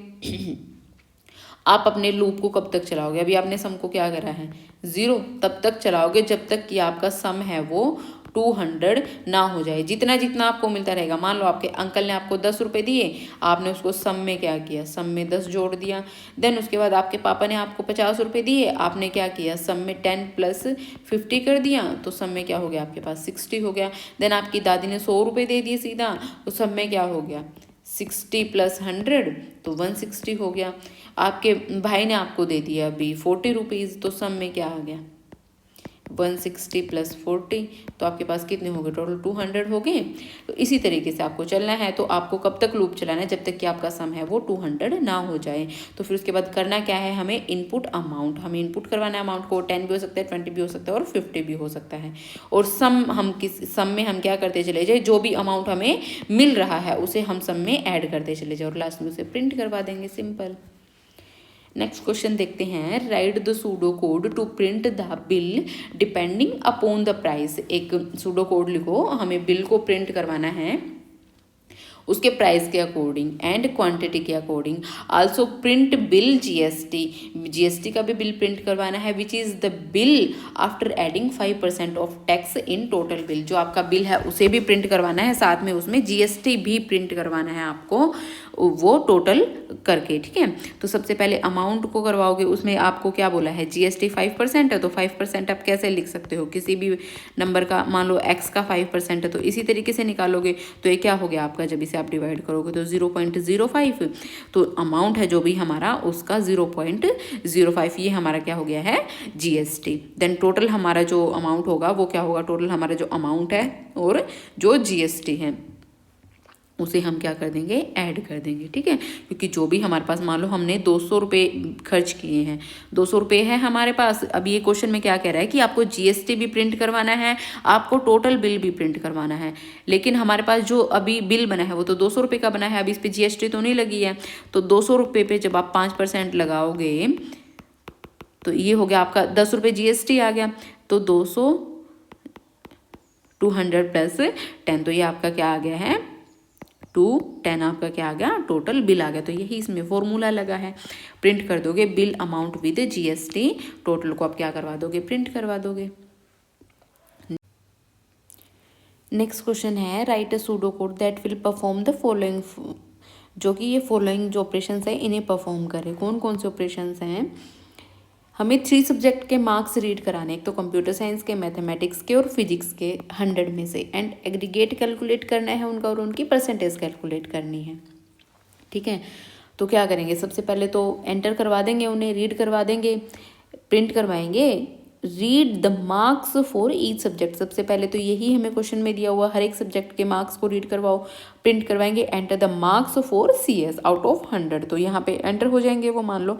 आप अपने लूप को कब तक चलाओगे, अभी आपने सम को क्या करा है 0, तब तक चलाओगे जब तक कि आपका सम है वो 200 ना हो जाए। जितना जितना आपको मिलता रहेगा, मान लो आपके अंकल ने आपको 10 रुपये दिए, आपने उसको सम में क्या किया, सम में 10 जोड़ दिया। देन उसके बाद आपके पापा ने आपको 50 रुपये दिए, आपने क्या किया, सम में 10 प्लस 50 कर दिया, तो सम में क्या हो गया, आपके पास 60 हो गया। देन आपकी दादी ने 100 रुपये दे दिए सीधा, तो सम में क्या हो गया, 60 प्लस 100 तो 160 हो गया। आपके भाई ने आपको दे दिया अभी 40 रुपीज़, तो सम में क्या आ गया, 160 प्लस 40, तो आपके पास कितने हो गए, टोटल 200 हो गए। तो इसी तरीके से आपको चलना है। तो आपको कब तक लूप चलाना है, जब तक कि आपका सम है वो 200 ना हो जाए। तो फिर उसके बाद करना क्या है, हमें इनपुट अमाउंट, हमें इनपुट करवाना है अमाउंट को, 10 भी हो सकता है, 20 भी हो सकता है और 50 भी हो सकता है। और सम में हम क्या करते चले जाए, जो भी अमाउंट हमें मिल रहा है उसे हम सम में ऐड करते चले जाए और लास्ट में उसे प्रिंट करवा देंगे, सिंपल। नेक्स्ट क्वेश्चन देखते हैं। Write the pseudo code to print the bill depending upon the price. एक सूडो कोड लिखो, हमें बिल को प्रिंट करवाना है उसके प्राइस के अकॉर्डिंग एंड क्वांटिटी के according. Also print bill GST का भी बिल प्रिंट करवाना है, which is the bill after adding 5% of tax in total bill. जो आपका बिल है उसे भी प्रिंट करवाना है, साथ में उसमें जीएसटी भी प्रिंट करवाना है आपको, वो टोटल करके, ठीक है। तो सबसे पहले अमाउंट को करवाओगे, उसमें आपको क्या बोला है, जीएसटी 5% है, तो 5% आप कैसे लिख सकते हो, किसी भी नंबर का, मान लो x का 5% है तो इसी तरीके से निकालोगे। तो ये क्या हो गया आपका, जब इसे आप डिवाइड करोगे तो 0.05, तो अमाउंट है जो भी हमारा उसका 0.05, ये हमारा क्या हो गया है, जीएसटी। देन टोटल हमारा जो अमाउंट होगा वो क्या होगा, टोटल हमारा जो अमाउंट है और जो जीएसटी है उसे हम क्या कर देंगे, ऐड कर देंगे, ठीक है। क्योंकि जो भी हमारे पास, मान लो हमने 200 रुपये खर्च किए हैं, 200 रुपये है हमारे पास। अब ये क्वेश्चन में क्या कह रहा है कि आपको जीएसटी भी प्रिंट करवाना है, आपको टोटल बिल भी प्रिंट करवाना है। लेकिन हमारे पास जो अभी बिल बना है वो तो 200 रुपये का बना है, अभी इस पर जीएसटी तो नहीं लगी है। तो 200 रुपये पे जब आप 5% लगाओगे तो ये हो गया आपका 10 रुपये जीएसटी आ गया। तो 200 प्लस 10, तो ये आपका क्या आ गया है, 210 आपका क्या आ गया, टोटल बिल आ गया। तो यही इसमें फॉर्मूला लगा है, प्रिंट कर दोगे bill amount with GST, total को आप क्या करवा दोगे, प्रिंट करवा दोगे। नेक्स्ट क्वेश्चन है, write a pseudo code that will perform the following, जो कि ये फॉलोइंग जो ऑपरेशंस है इन्हें परफॉर्म करे। कौन कौन से ऑपरेशंस हैं, हमें 3 सब्जेक्ट के मार्क्स रीड कराने, एक तो कंप्यूटर साइंस के, मैथमेटिक्स के और फिजिक्स के 100 में से, एंड एग्रीगेट कैलकुलेट करना है उनका और उनकी परसेंटेज कैलकुलेट करनी है, ठीक है। तो क्या करेंगे, सबसे पहले तो एंटर करवा देंगे, उन्हें रीड करवा देंगे, प्रिंट करवाएंगे। Read the marks for each subject, सबसे पहले तो यही हमें क्वेश्चन में दिया हुआ, हर एक सब्जेक्ट के मार्क्स को रीड करवाओ, प्रिंट करवाएंगे। Enter the marks for CS out of 100, तो यहाँ पे एंटर हो जाएंगे वो, मान लो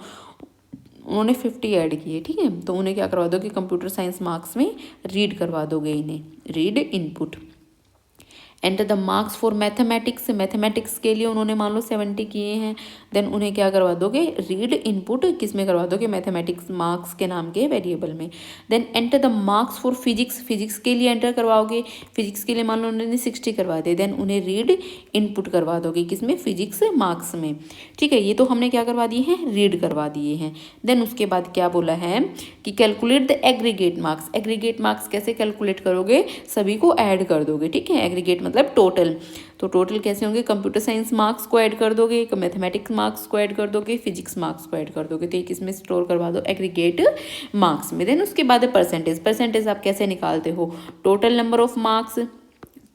उन्होंने 50 ऐड किए, ठीक है, तो उन्हें क्या करवा दोगे, कंप्यूटर साइंस मार्क्स में रीड करवा दोगे इन्हें, read input. Enter the marks for mathematics, mathematics के लिए उन्होंने मान लो 70 किए हैं, देन उन्हें क्या करवा दोगे, रीड इनपुट किस में करवा दोगे, मैथमेटिक्स मार्क्स के नाम के वेरिएबल में। Then enter the marks for physics, physics के लिए एंटर करवाओगे, फिजिक्स के लिए मान लो उन्होंने 60 करवा दिए, देन उन्हें रीड इनपुट करवा दोगे किसमें, फिजिक्स मार्क्स में। ठीक है, ये तो हमने क्या करवा दिए हैं, रीड करवा दिए हैं। देन उसके बाद क्या बोला है कि calculate the aggregate marks, aggregate marks कैसे कैलकुलेट करोगे, सभी को ऐड कर दोगे। ठीक है, एग्रीगेट मतलब टोटल, तो टोटल कैसे होंगे, कंप्यूटर साइंस मार्क्स को ऐड कर दोगे, मैथमेटिक्स मार्क्स को ऐड कर दोगे, फिजिक्स मार्क्स को ऐड कर दोगे, तो एक इसमें स्टोर करवा दो एग्रीगेट मार्क्स में। देन उसके बाद परसेंटेज, परसेंटेज आप कैसे निकालते हो, total number of marks,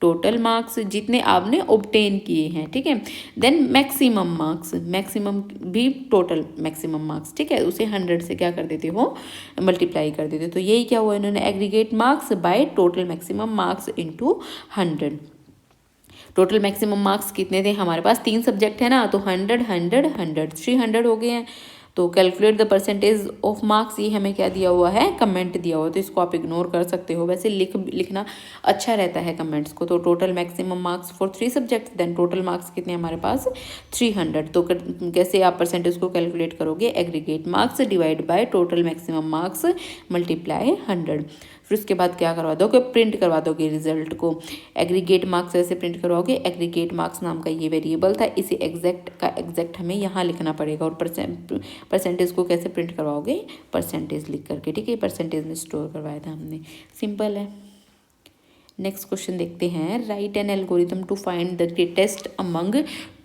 total marks जितने आपने ऑब्टेन किए हैं। ठीक है, देन मैक्सिमम मार्क्स, मैक्सिमम भी टोटल मैक्सिमम मार्क्स। ठीक है, उसे 100 से क्या कर देते हो, मल्टीप्लाई कर देते हो। तो यही क्या हुआ, इन्होंने aggregate marks by total maximum marks into 100। Total maximum marks कितने थे हमारे पास, 3 सब्जेक्ट है ना, तो 100 100 100 300 हो गए हैं। तो calculate the percentage of marks, ये हमें क्या दिया हुआ है, कमेंट दिया हुआ, तो इसको आप इग्नोर कर सकते हो, वैसे लिखना अच्छा रहता है कमेंट्स को। तो total maximum marks for 3 subjects, then total marks कितने हमारे पास 300। तो कैसे आप परसेंटेज को कैलकुलेट करोगे, aggregate marks divide by total maximum marks multiply 100। फिर उसके बाद क्या करवा दोगे, प्रिंट करवा दोगे रिजल्ट को। एग्रीगेट मार्क्स ऐसे प्रिंट करवाओगे, एग्रीगेट मार्क्स नाम का ये वेरिएबल था, इसे एग्जैक्ट का एग्जैक्ट हमें यहाँ लिखना पड़ेगा। और परसेंटेज को कैसे प्रिंट करवाओगे, परसेंटेज लिख करके। ठीक है, परसेंटेज में स्टोर करवाया था हमने, सिंपल है। नेक्स्ट क्वेश्चन देखते हैं, write an algorithm to find the greatest among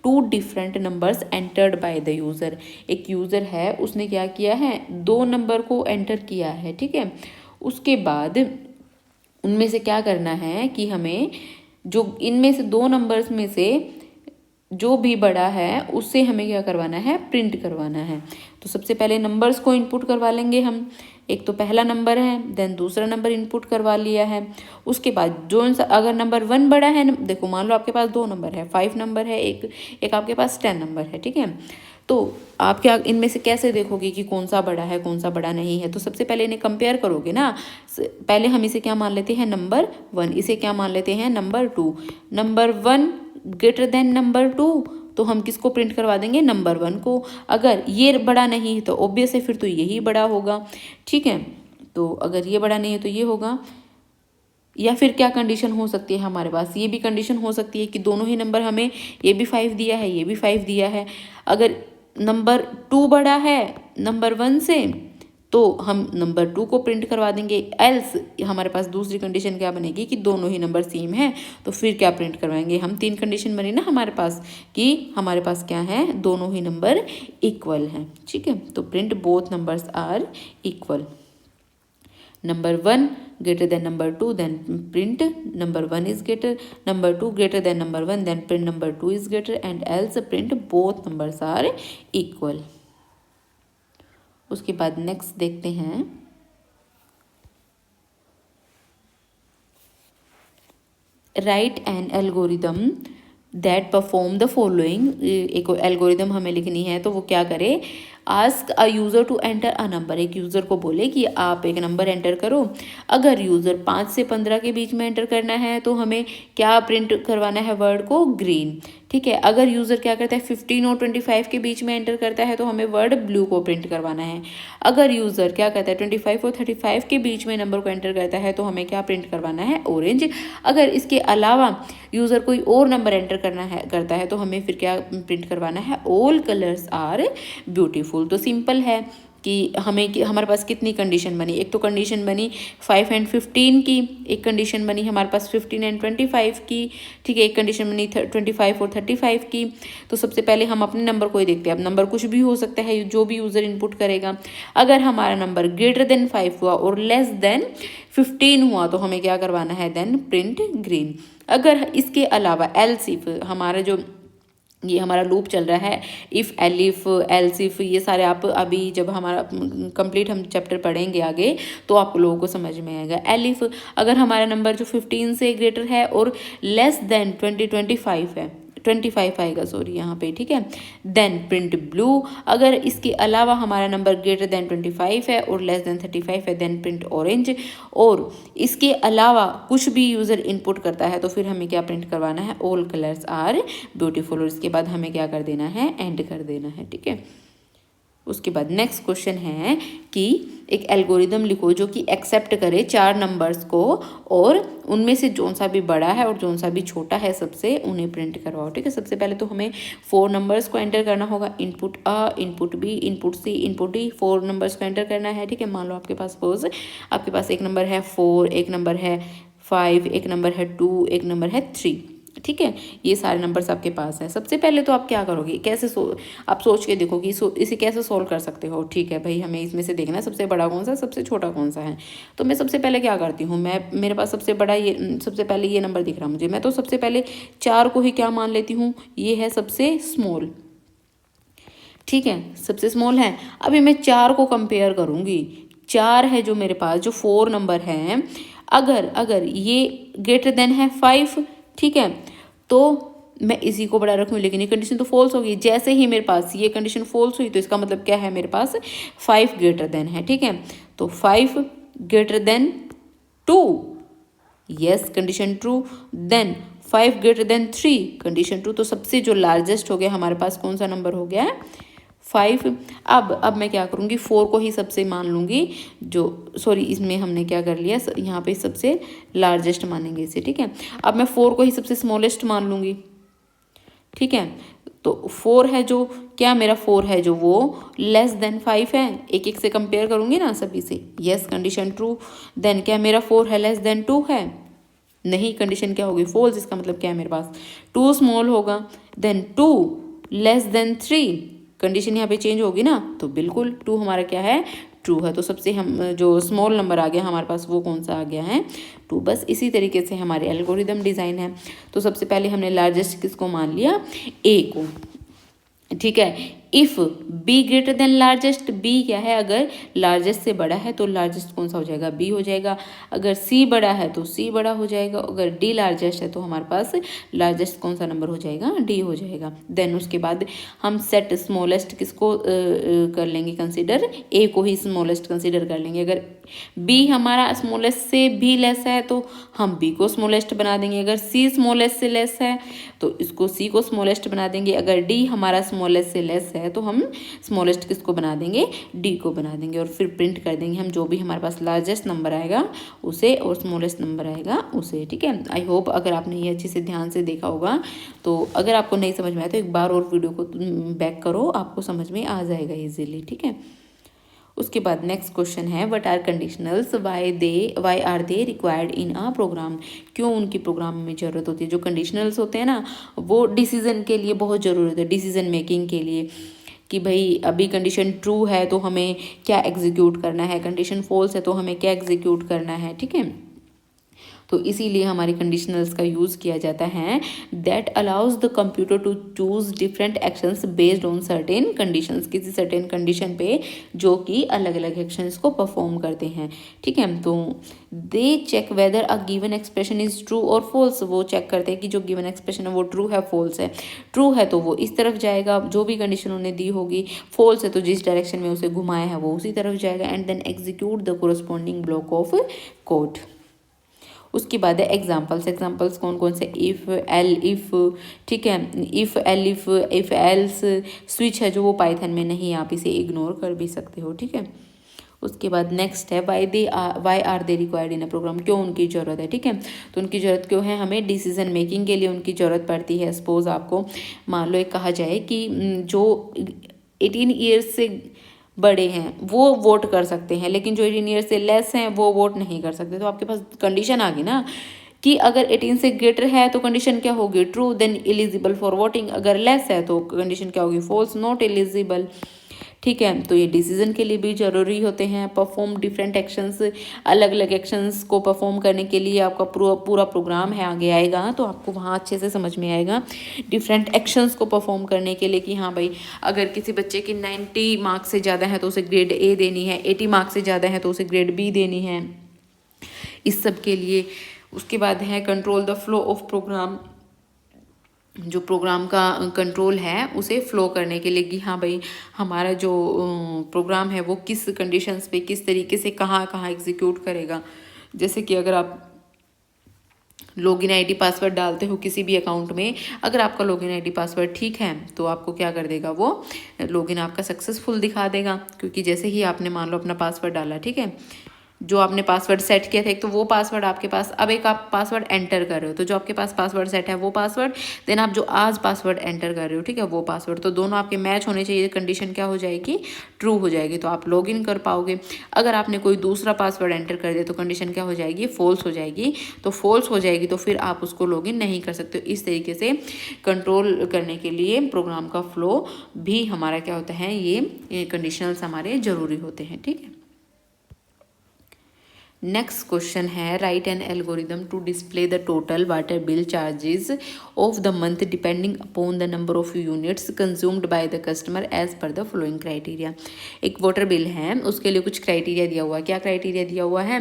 2 different numbers entered by the user. एक यूज़र है, उसने क्या किया है, 2 नंबर को एंटर किया है। ठीक है, उसके बाद उनमें से क्या करना है कि हमें जो इनमें से 2 नंबर्स में से जो भी बड़ा है उससे हमें क्या करवाना है, प्रिंट करवाना है। तो सबसे पहले नंबर्स को इनपुट करवा लेंगे हम, एक तो पहला नंबर है, देन दूसरा नंबर इनपुट करवा लिया है। उसके बाद जो अगर नंबर 1 बड़ा है, देखो मान लो आपके पास 2 नंबर है, 5 नंबर है, एक आपके पास 10 नंबर है। ठीक है, तो आप क्या इनमें से कैसे देखोगे कि कौन सा बड़ा है कौन सा बड़ा नहीं है, तो सबसे पहले इन्हें कंपेयर करोगे ना। पहले हम इसे क्या मान लेते हैं, नंबर 1, इसे क्या मान लेते हैं, number 2। Number 1 greater than number 2, तो हम किसको प्रिंट करवा देंगे, नंबर 1 को। अगर ये बड़ा नहीं है तो ऑब्वियस है फिर तो यही बड़ा होगा। ठीक है, तो अगर ये बड़ा नहीं है तो ये होगा। या फिर क्या कंडीशन हो सकती है हमारे पास, ये भी कंडीशन हो सकती है कि दोनों ही नंबर हमें, ये भी 5 दिया है ये भी 5 दिया है, अगर नंबर 2 बड़ा है नंबर 1 से तो हम नंबर 2 को प्रिंट करवा देंगे। एल्स हमारे पास दूसरी कंडीशन क्या बनेगी कि दोनों ही नंबर सेम है, तो फिर क्या प्रिंट करवाएंगे हम, 3 कंडीशन बनी ना हमारे पास कि हमारे पास क्या है, दोनों ही नंबर इक्वल हैं। ठीक है, तो print both numbers are equal. Number 1 greater than number 2, then print number 1 is greater, number 2 greater than number 1, then print number 2 is greater, and else print both numbers are equal। उसके बाद next देखते हैं, write an algorithm that perform the following. एक algorithm हमें लिखनी है, तो वो क्या करे, ask a user to enter a number, एक यूज़र को बोले कि आप एक नंबर एंटर करो। अगर यूज़र 5 से 15 के बीच में एंटर करना है तो हमें क्या प्रिंट करवाना है, वर्ड को ग्रीन। ठीक है, अगर यूज़र क्या करता है 15 और 25 के बीच में एंटर करता है तो हमें वर्ड ब्लू को प्रिंट करवाना है। अगर यूज़र क्या करता है 25 और 35 के बीच में नंबर को एंटर करता है तो हमें क्या प्रिंट करवाना है, ऑरेंज। अगर इसके अलावा यूज़र कोई और नंबर एंटर करता है तो हमें फिर क्या प्रिंट करवाना है, ऑल कलर्स आर ब्यूटीफुल। तो सिंपल है कि हमारे पास कितनी कंडीशन बनी, एक तो कंडीशन बनी 5 एंड 15 की, एक कंडीशन बनी हमारे पास 15 एंड 25 की। ठीक है, एक कंडीशन बनी 25 और 35 की। तो सबसे पहले हम अपने नंबर को ही देखते हैं। अब नंबर कुछ भी हो सकता है, जो भी यूज़र इनपुट करेगा। अगर हमारा नंबर ग्रेटर देन 5 हुआ और लेस देन 15 हुआ तो हमें क्या करवाना है, देन प्रिंट ग्रीन। अगर इसके अलावा एल्स इफ हमारा जो ये हमारा लूप चल रहा है, इफ़ एलिफ एल्स इफ, ये सारे आप अभी जब हमारा कंप्लीट हम चैप्टर पढ़ेंगे आगे तो आप लोगों को समझ में आएगा। एलिफ अगर हमारा नंबर जो 15 से ग्रेटर है और लेस देन 25 है, 25 आएगा, सॉरी यहाँ पे, ठीक है। देन प्रिंट ब्लू, अगर इसके अलावा हमारा नंबर ग्रेटर देन 25 है और लेस देन 35 है, देन प्रिंट ऑरेंज। और इसके अलावा कुछ भी यूज़र इनपुट करता है तो फिर हमें क्या प्रिंट करवाना है, ऑल कलर्स आर ब्यूटीफुल, और इसके बाद हमें क्या कर देना है, एंड कर देना है, ठीक है। उसके बाद नेक्स्ट क्वेश्चन है कि एक एल्गोरिदम लिखो जो कि एक्सेप्ट करे 4 नंबर्स को और उनमें से जोन सा भी बड़ा है और जोन सा भी छोटा है सबसे, उन्हें प्रिंट करवाओ, ठीक है। सबसे पहले तो हमें 4 नंबर्स को एंटर करना होगा, input A, input B, input C, input D, 4 numbers को एंटर करना है, ठीक है। मान लो आपके पास सपोज आपके पास एक नंबर है 4, एक नंबर है 5, एक नंबर है 2, एक नंबर है 3, ठीक है। ये सारे नंबर्स आपके पास हैं। सबसे पहले तो आप क्या करोगे, कैसे आप सोच के देखो कि इसे कैसे सोल्व कर सकते हो, ठीक है भाई। हमें इसमें से देखना है सबसे बड़ा कौन सा है, सबसे छोटा कौन सा है। तो मैं सबसे पहले क्या करती हूँ, मेरे पास सबसे बड़ा ये, सबसे पहले ये नंबर दिख रहा मुझे, मैं तो सबसे पहले 4 को ही क्या मान लेती हूँ, ये है सबसे स्मॉल, ठीक है, सबसे स्मॉल है। अभी मैं 4 को कंपेयर करूँगी, 4 है जो मेरे पास, जो 4 नंबर है, अगर ये ग्रेटर देन है 5, ठीक है, तो मैं इसी को बड़ा रखूँ, लेकिन ये कंडीशन तो फॉल्स होगी। जैसे ही मेरे पास ये कंडीशन फॉल्स हुई तो इसका मतलब क्या है, मेरे पास 5 ग्रेटर देन है, ठीक है। तो 5 greater than 2, yes, condition true. Then 5 greater than 3, condition true. तो सबसे जो लार्जेस्ट हो गया हमारे पास कौन सा नंबर हो गया है, 5। अब मैं क्या करूँगी, 4 को ही सबसे मान लूँगी, जो सॉरी इसमें हमने क्या कर लिया, यहाँ पे सबसे लार्जेस्ट मानेंगे इसे, ठीक है। अब मैं 4 को ही सबसे स्मॉलेस्ट मान लूँगी, ठीक है। तो 4 है जो, क्या मेरा 4 है जो वो लेस देन 5 है, एक एक से कंपेयर करूँगी ना सभी से, यस, कंडीशन ट्रू। देन क्या मेरा 4 है लेस देन 2 है, नहीं, कंडीशन क्या होगी, फॉल्स। इसका मतलब क्या है, मेरे पास 2 स्मॉल होगा। देन 2 लेस देन 3, कंडीशन यहाँ पे चेंज होगी ना, तो बिल्कुल 2 हमारा क्या है, ट्रू है। तो सबसे हम जो स्मॉल नंबर आ गया हमारे पास वो कौन सा आ गया है, 2। बस इसी तरीके से हमारे एल्गोरिदम डिज़ाइन है। तो सबसे पहले हमने लार्जेस्ट किसको मान लिया, ए को, ठीक है। If B greater than largest, B क्या है, अगर लार्जेस्ट से बड़ा है तो लार्जेस्ट कौन सा हो जाएगा, बी हो जाएगा। अगर सी बड़ा है तो सी बड़ा हो जाएगा। अगर डी लार्जेस्ट है तो हमारे पास लार्जेस्ट कौन सा नंबर हो जाएगा, डी हो जाएगा। देन उसके बाद हम सेट स्मॉलेस्ट किसको कर लेंगे कंसिडर, ए को ही स्मॉलेस्ट कंसिडर कर लेंगे। अगर बी हमारा स्मॉलेस्ट से भी लेस है तो हम बी को स्मॉलेस्ट बना देंगे। अगर सी स्मॉलेस्ट से लेस है तो इसको सी को स्मॉलेस्ट बना देंगे। अगर डी हमारा स्मॉलेस्ट से लेस है तो हम स्मॉलेस्ट किसको बना देंगे, डी को बना देंगे। और फिर प्रिंट कर देंगे हम जो भी हमारे पास लार्जेस्ट नंबर आएगा उसे और स्मॉलेस्ट नंबर आएगा उसे, ठीक है। आई होप अगर आपने ये अच्छे से ध्यान से देखा होगा। तो अगर आपको नहीं समझ में आया तो एक बार और वीडियो को बैक करो, आपको समझ में आ जाएगा इजीली, ठीक है। उसके बाद नेक्स्ट क्वेश्चन है, what are conditionals, why are they required in a program, क्यों उनकी प्रोग्राम में ज़रूरत होती है। जो कंडीशनल्स होते हैं ना वो डिसीजन के लिए बहुत ज़रूरत है, डिसीजन मेकिंग के लिए, कि भाई अभी कंडीशन ट्रू है तो हमें क्या एग्जीक्यूट करना है, कंडीशन फॉल्स है तो हमें क्या एग्जीक्यूट करना है, ठीक है। तो इसीलिए हमारी कंडीशनल्स का यूज़ किया जाता है। That allows the computer to choose different actions based on certain conditions, किसी सर्टेन कंडीशन पे जो कि अलग अलग एक्शंस को परफॉर्म करते हैं, ठीक है। तो they check whether a given expression is true और फॉल्स, वो चेक करते हैं कि जो गिवन एक्सप्रेशन है वो ट्रू है फॉल्स है। ट्रू है तो वो इस तरफ जाएगा, जो भी कंडीशन उन्हें दी होगी। फॉल्स है तो जिस डायरेक्शन में उसे घुमाया है वो उसी तरफ जाएगा। And then execute the corresponding block of code. उसके बाद है एग्जाम्पल्स कौन कौन से, इफ़, एल इफ़, ठीक है, if L if else, switch है जो वो पाइथन में नहीं, आप इसे इग्नोर कर भी सकते हो, ठीक है। उसके बाद नेक्स्ट है why are they required in a program, क्यों उनकी ज़रूरत है, ठीक है। तो उनकी ज़रूरत क्यों है, हमें डिसीजन मेकिंग के लिए उनकी ज़रूरत पड़ती है। सपोज आपको मान लो एक कहा जाए कि जो 18 ईयर्स से बड़े हैं वो वोट कर सकते हैं, लेकिन जो 18 ईयर से लेस हैं वो वोट नहीं कर सकते। तो आपके पास कंडीशन आ गई ना कि अगर 18 से ग्रेटर है तो कंडीशन क्या होगी, true, then eligible for voting. अगर लेस है तो कंडीशन क्या होगी, फॉल्स, नॉट एलिजिबल, ठीक है। तो ये डिसीजन के लिए भी ज़रूरी होते हैं। परफॉर्म डिफरेंट एक्शंस, अलग अलग एक्शंस को परफॉर्म करने के लिए आपका पूरा प्रोग्राम है आगे आएगा, तो आपको वहाँ अच्छे से समझ में आएगा डिफरेंट एक्शंस को परफॉर्म करने के लिए कि हाँ भाई अगर किसी बच्चे की 90 मार्क्स से ज़्यादा है तो उसे ग्रेड ए देनी है, 80 मार्क्स से ज़्यादा है तो उसे ग्रेड बी देनी है, इस सब के लिए। उसके बाद है control the flow of program, जो प्रोग्राम का कंट्रोल है उसे फ्लो करने के लिए कि हाँ भाई हमारा जो प्रोग्राम है वो किस कंडीशंस पे किस तरीके से कहाँ कहाँ एग्जीक्यूट करेगा। जैसे कि अगर आप लॉगिन आईडी पासवर्ड डालते हो किसी भी अकाउंट में, अगर आपका लॉगिन आईडी पासवर्ड ठीक है तो आपको क्या कर देगा, वो लॉगिन आपका सक्सेसफुल दिखा देगा। क्योंकि जैसे ही आपने मान लो अपना पासवर्ड डाला, ठीक है, जो आपने पासवर्ड सेट किया था एक, तो वो पासवर्ड आपके पास, अब एक आप पासवर्ड एंटर कर रहे हो तो जो आपके पास पासवर्ड सेट है वो पासवर्ड, देन आप जो आज पासवर्ड एंटर कर रहे हो, ठीक है, वो पासवर्ड, तो दोनों आपके मैच होने चाहिए, कंडीशन क्या हो जाएगी, ट्रू हो जाएगी, तो आप लॉगिन कर पाओगे। अगर आपने कोई दूसरा पासवर्ड एंटर कर दिया तो कंडीशन क्या हो जाएगी, फॉल्स हो जाएगी। तो फॉल्स हो जाएगी तो फिर आप उसको लॉगिन नहीं कर सकते। इस तरीके से कंट्रोल करने के लिए प्रोग्राम का फ्लो भी हमारा क्या होता है, ये कंडीशनल्स हमारे ज़रूरी होते हैं, ठीक है। नेक्स्ट क्वेश्चन है, write an algorithm to display the total water bill charges of the month depending upon the number of units consumed by the customer as per the following criteria. एक water bill है, उसके लिए कुछ criteria दिया हुआ है। क्या criteria दिया हुआ है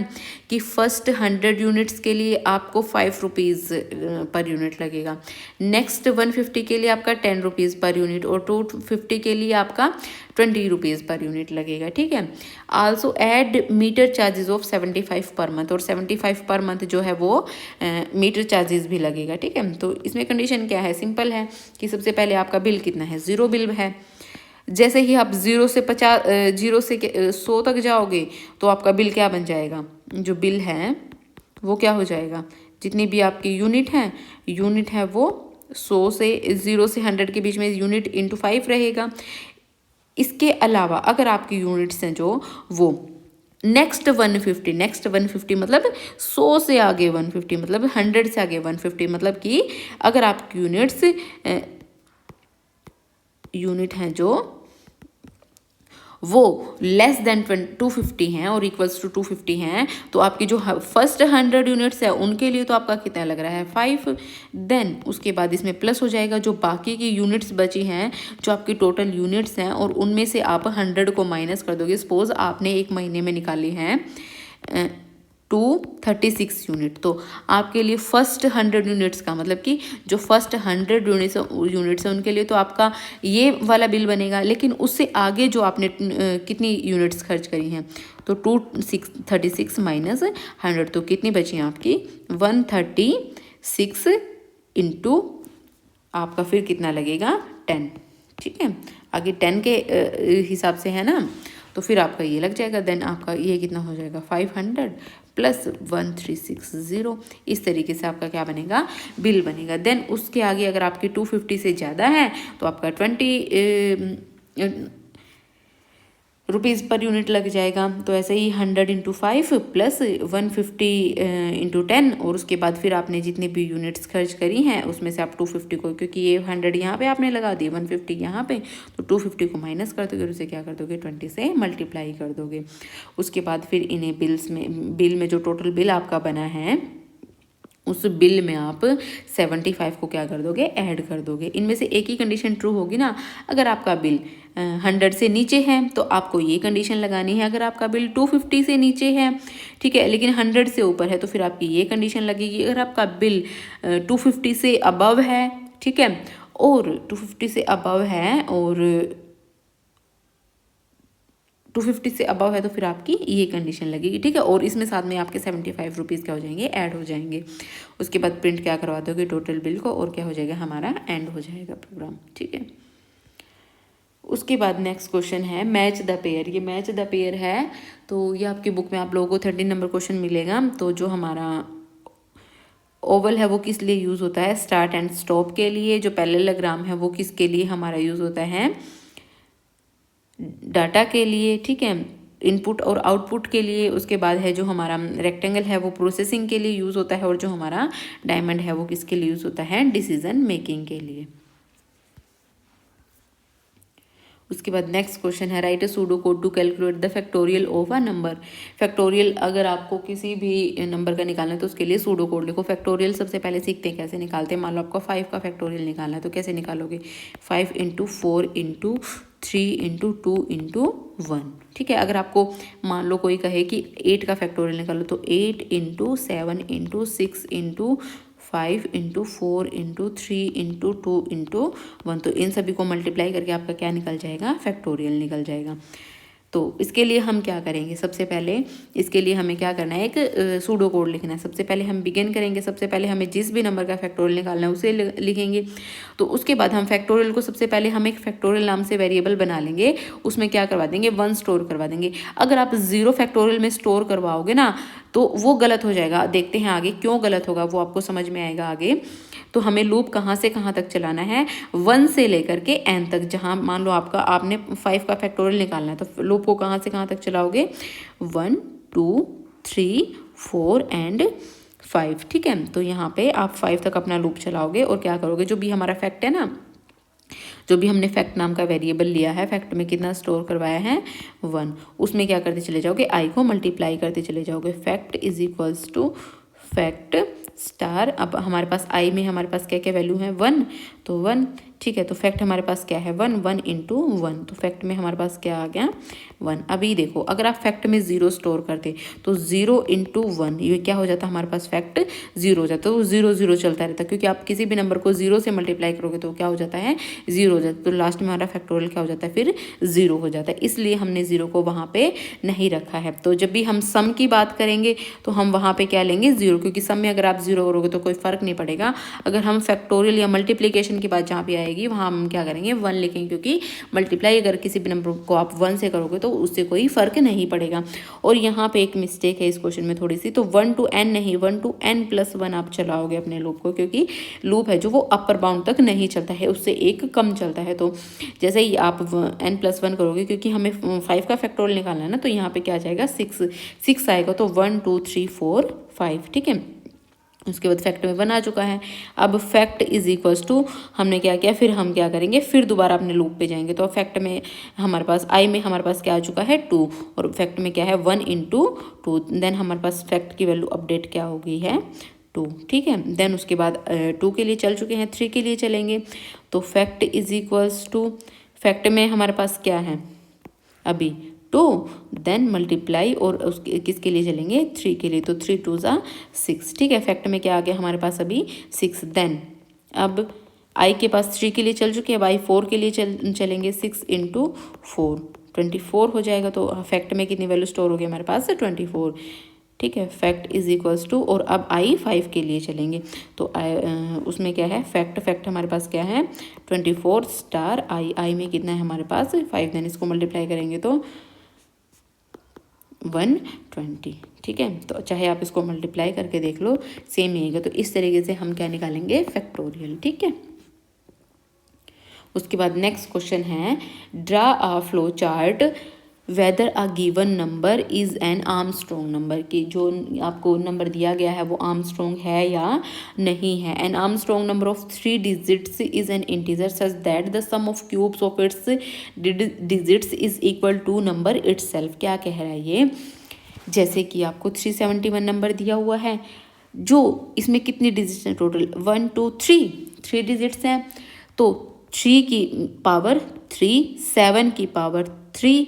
कि फर्स्ट 100 यूनिट्स के लिए आपको 5 रुपीज़ पर यूनिट लगेगा, नेक्स्ट 150 के लिए आपका 10 रुपीज़ पर यूनिट, और 250 के लिए आपका 20 रुपीज़ पर यूनिट लगेगा, ठीक है। Also add meter charges of 75 per month, और 75 पर मंथ जो है वो मीटर चार्जेस भी लगेगा, ठीक है। तो इसमें कंडीशन क्या है, सिंपल है कि सबसे पहले आपका बिल कितना है, 0 बिल है। जैसे ही आप 0 से 100 तक जाओगे तो आपका बिल क्या बन जाएगा, जो बिल है वो क्या हो जाएगा, जितनी भी आपकी यूनिट है वो 100 से 0 से 100 के बीच में यूनिट इंटू 5 रहेगा। इसके अलावा अगर आपकी यूनिट्स हैं जो वो नेक्स्ट 150 मतलब 100 से आगे 150 मतलब 100 से आगे 150 मतलब कि अगर आपकी यूनिट हैं जो वो लेस देन 250 हैं और इक्वल्स टू 250 हैं, तो आपकी जो फर्स्ट 100 यूनिट्स है उनके लिए तो आपका कितना लग रहा है, 5। देन उसके बाद इसमें प्लस हो जाएगा जो बाकी की यूनिट्स बची हैं, जो आपकी टोटल यूनिट्स हैं, और उनमें से आप 100 को माइनस कर दोगे। सपोज आपने एक महीने में निकाली हैं 236 यूनिट, तो आपके लिए फर्स्ट 100 यूनिट्स का मतलब कि जो फर्स्ट 100 यूनिट्स हैं उनके लिए तो आपका ये वाला बिल बनेगा। लेकिन उससे आगे जो आपने कितनी यूनिट्स खर्च करी हैं, तो 236 माइनस 100, तो कितनी बची हैं आपकी 136 इंटू आपका फिर कितना लगेगा 10, ठीक है। आगे 10 के हिसाब से है ना, तो फिर आपका ये लग जाएगा। देन आपका ये कितना हो जाएगा 500 प्लस 1360, इस तरीके से आपका क्या बनेगा, बिल बनेगा। देन उसके आगे अगर आपकी 250 से ज़्यादा है तो आपका 20 रुपीज़ पर यूनिट लग जाएगा। तो ऐसे ही 100 इंटू 5 प्लस 150 इंटू 10, और उसके बाद फिर आपने जितनी भी यूनिट्स खर्च करी हैं उसमें से आप 250 को, क्योंकि ये 100 यहाँ पे आपने लगा दी, 150 यहाँ पे, तो 250 को माइनस कर दोगे और उसे क्या कर दोगे 20 से मल्टीप्लाई कर दोगे। उसके बाद फिर इन्हें बिल में जो टोटल बिल आपका बना है उस बिल में आप 75 को क्या कर दोगे, ऐड कर दोगे। इनमें से एक ही कंडीशन ट्रू होगी ना, अगर आपका बिल 100 से नीचे है तो आपको ये कंडीशन लगानी है, अगर आपका बिल 250 से नीचे है, ठीक है, लेकिन 100 से ऊपर है तो फिर आपकी ये कंडीशन लगेगी। अगर आपका बिल 250 से अबव है, ठीक है, और 250 से अबव है और 250 से अबव है तो फिर आपकी ये कंडीशन लगेगी, ठीक है। और इसमें साथ में आपके 75 रुपीज़ क्या हो जाएंगे, ऐड हो जाएंगे। उसके बाद प्रिंट क्या करवा दोगे, टोटल बिल को, और क्या हो जाएगा, हमारा एंड हो जाएगा प्रोग्राम, ठीक है। उसके बाद नेक्स्ट क्वेश्चन है मैच द पेयर। ये मैच द पेयर है, तो ये आपकी बुक में आप लोगों को 13 नंबर क्वेश्चन मिलेगा। तो जो हमारा ओवल है वो किस लिए यूज़ होता है, स्टार्ट एंड स्टॉप के लिए। जो पैरेललोग्राम है वो किसके लिए हमारा यूज़ होता है, डाटा के लिए, ठीक है, इनपुट और आउटपुट के लिए। उसके बाद है जो हमारा रेक्टेंगल है वो प्रोसेसिंग के लिए यूज़ होता है, और जो हमारा डायमंड है वो किसके लिए यूज़ होता है, डिसीजन मेकिंग के लिए। उसके बाद नेक्स्ट क्वेश्चन है write a pseudo code to calculate the factorial of a number. Factorial अगर आपको किसी भी नंबर का निकालना है तो उसके लिए सूडो कोड लिखो। फैक्टोरियल सबसे पहले सीखते हैं कैसे निकालते हैं। मान लो आपको 5 का फैक्टोरियल निकालना है तो कैसे निकालोगे, 5 इंटू 4 इंटू 3 इंटू 2 इंटू 1, ठीक है। अगर आपको मान लो कोई कहे कि 8 का फैक्टोरियल निकालो तो 8 into 7 into 6 into 5 into 4 into 3 into 2 into 1। तो इन सभी को मल्टीप्लाई करके आपका क्या निकल जाएगा, फैक्टोरियल निकल जाएगा। तो इसके लिए हम क्या करेंगे, सबसे पहले इसके लिए हमें क्या करना है, एक सूडो कोड लिखना है। सबसे पहले हम बिगिन करेंगे, सबसे पहले हमें जिस भी नंबर का फैक्टोरियल निकालना है उसे लिखेंगे। तो उसके बाद हम फैक्टोरियल को सबसे पहले हम एक फैक्टोरियल नाम से वेरिएबल बना लेंगे, उसमें क्या करवा देंगे, 1 स्टोर करवा देंगे। अगर आप 0 फैक्टोरियल में स्टोर करवाओगे ना तो वो गलत हो जाएगा। देखते हैं आगे क्यों गलत होगा, वो आपको समझ में आएगा आगे। तो हमें लूप कहाँ से कहाँ तक चलाना है, 1 से लेकर के n तक। जहाँ मान लो आपने 5 का फैक्टोरियल निकालना है तो लूप को कहाँ से कहाँ तक चलाओगे, 1 2 3 4 एंड 5। ठीक है, तो यहाँ पे आप 5 तक अपना लूप चलाओगे और क्या करोगे, जो भी हमारा फैक्ट है ना, जो भी हमने फैक्ट नाम का वेरिएबल लिया है, फैक्ट में कितना स्टोर करवाया है 1, उसमें क्या करते चले जाओगे, आई को मल्टीप्लाई करते चले जाओगे। Fact is equals to fact star. अब हमारे पास आई में हमारे पास क्या क्या वैल्यू है, 1, तो 1। ठीक है, तो फैक्ट हमारे पास क्या है, 1 1 इंटू 1, तो फैक्ट में हमारे पास क्या आ गया, 1। अभी देखो अगर आप फैक्ट में 0 स्टोर करते तो 0 इंटू 1 ये क्या हो जाता, हमारे पास फैक्ट 0 हो जाता, तो 0 0 चलता रहता, क्योंकि आप किसी भी नंबर को 0 से मल्टीप्लाई करोगे तो क्या हो जाता है, 0 हो जाता, तो लास्ट में हमारा फैक्टोरियल क्या हो जाता है, फिर 0 हो जाता है। इसलिए हमने 0 को वहाँ पे नहीं रखा है। तो जब भी हम सम की बात करेंगे तो हम वहाँ पे क्या लेंगे, 0, क्योंकि सम में अगर आप 0 करोगे तो कोई फर्क नहीं पड़ेगा। अगर हम फैक्टोरियल या मल्टीप्लिकेशन की बात जहाँ पे आएगी वहाँ हम क्या करेंगे, 1 लिखेंगे, क्योंकि मल्टीप्लाई अगर किसी भी नंबर को आप 1 से करोगे तो उससे कोई फर्क नहीं पड़ेगा। और यहाँ पे एक मिस्टेक है इस क्वेश्चन में थोड़ी सी, तो 1 to n नहीं, 1 to n + 1 आप चलाओगे अपने लूप को, क्योंकि लूप है जो वो अपर बाउंड तक नहीं चलता है, उससे एक कम चलता है। तो जैसे ही आप n+1 करोगे, क्योंकि हमें 5 का फैक्टोरियल निकालना है ना, तो यहाँ पे क्या आ जाएगा, 6 आएगा, तो 1 2 3 4 5। ठीक है, उसके बाद फैक्ट में 1 आ चुका है। अब फैक्ट इज इक्वल्स टू हमने क्या किया, फिर हम क्या करेंगे, फिर दोबारा अपने लूप पे जाएंगे। तो फैक्ट में हमारे पास आई में हमारे पास क्या आ चुका है, 2, और फैक्ट में क्या है, 1 इंटू 2। देन हमारे पास फैक्ट की वैल्यू अपडेट क्या हो गई है, 2। ठीक है, देन उसके बाद 2 के लिए चल चुके हैं, 3 के लिए चलेंगे। तो fact is equals to fact में हमारे पास क्या है अभी 2, देन मल्टीप्लाई, और उसके किसके लिए चलेंगे, 3 के लिए, तो 3 2 ज़ा 6। ठीक है, फैक्ट में क्या आ गया हमारे पास अभी 6। देन अब आई के पास 3 के लिए चल चुके हैं, अब आई 4 के लिए चलेंगे, 6 इंटू 4 24 हो जाएगा। तो फैक्ट में कितनी वैल्यू स्टोर हो गई हमारे पास, 24। ठीक है, फैक्ट इज इक्वल्स टू, और अब आई 5 के लिए चलेंगे, तो उसमें क्या है, फैक्ट हमारे पास क्या है, 24 स्टार आई में कितना है हमारे पास 5। देन इसको मल्टीप्लाई करेंगे तो 120। ठीक है, तो चाहे आप इसको मल्टीप्लाई करके देख लो, सेम ही आएगा। तो इस तरीके से हम क्या निकालेंगे, फैक्टोरियल। ठीक है, उसके बाद नेक्स्ट क्वेश्चन है, draw a flow chart weather a given number is an Armstrong number, की जो आपको नंबर दिया गया है वो आर्मस्ट्रॉन्ग है या नहीं है। An Armstrong number of 3 digits is an integer such that the sum of cubes of its digits is equal to number itself. क्या कह रहा है ये, जैसे कि आपको 371 नंबर दिया हुआ है, जो इसमें कितनी डिजिट्स हैं टोटल, 1 2 3 डिजिट्स हैं। तो 3 की पावर 3, 7 की पावर 3,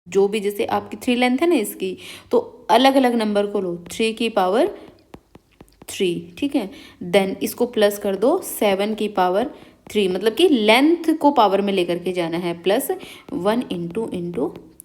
जो भी जैसे आपकी 3 लेंथ है ना इसकी, तो अलग अलग नंबर को लो, 3 की पावर 3। ठीक है, देन इसको प्लस कर दो 7 की पावर 3, मतलब कि लेंथ को पावर में लेकर के जाना है, प्लस 1 इंटू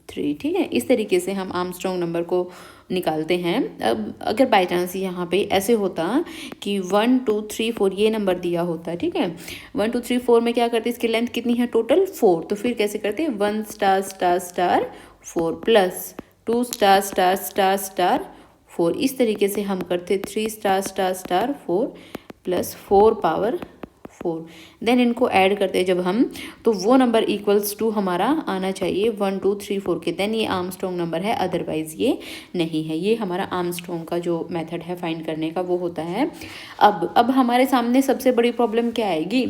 3। ठीक है, इस तरीके से हम आर्मस्ट्रॉन्ग नंबर को निकालते हैं। अब अगर बाई चांस यहाँ पे ऐसे होता कि 1 2 3 4 ये नंबर दिया होता, ठीक है, 1 2 3 4 में क्या करते, इसकी लेंथ कितनी है टोटल 4, तो फिर कैसे करते, 1 star star star 4 plus 2 star star star star 4, इस तरीके से हम करते 3 star star star 4 plus 4 power 4। Then इनको ऐड करते हैं जब हम, तो वो नंबर इक्वल्स टू हमारा आना चाहिए 1 2 3 4 के। देन ये आर्मस्ट्रॉन्ग नंबर है, अदरवाइज ये नहीं है। ये हमारा आर्मस्ट्रॉन्ग का जो मेथड है फाइंड करने का वो होता है। अब हमारे सामने सबसे बड़ी प्रॉब्लम क्या आएगी,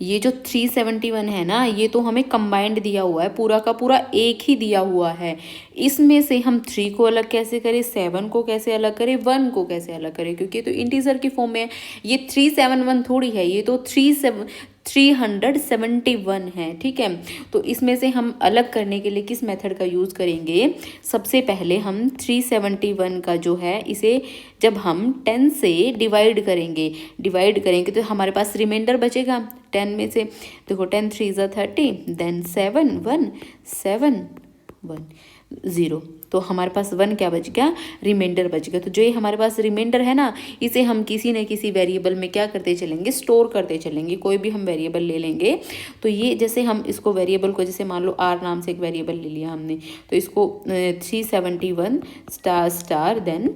ये जो 371 है ना, ये तो हमें कंबाइंड दिया हुआ है, पूरा का पूरा एक ही दिया हुआ है। इसमें से हम 3 को अलग कैसे करें, 7 को कैसे अलग करें, 1 को कैसे अलग करें, क्योंकि ये तो इंटीजर की फॉर्म में है। ये 371 थोड़ी है, ये तो 371 है, ठीक है। तो इसमें से हम अलग करने के लिए किस मेथड का यूज़ करेंगे? सबसे पहले हम 371 का जो है, इसे जब हम 10 से डिवाइड करेंगे तो हमारे पास रिमाइंडर बचेगा 10 में से। देखो 10 3 ज़ा 30, देन 7 1 7 1 0, तो हमारे पास 1 क्या बच गया? रिमाइंडर बच गया। तो जो ये हमारे पास रिमाइंडर है ना, इसे हम किसी न किसी वेरिएबल में क्या करते चलेंगे? स्टोर करते चलेंगे। कोई भी हम वेरिएबल ले लेंगे, तो ये जैसे हम इसको वेरिएबल को, जैसे मान लो आर नाम से एक वेरिएबल ले लिया हमने, तो इसको 371 स्टार स्टार देन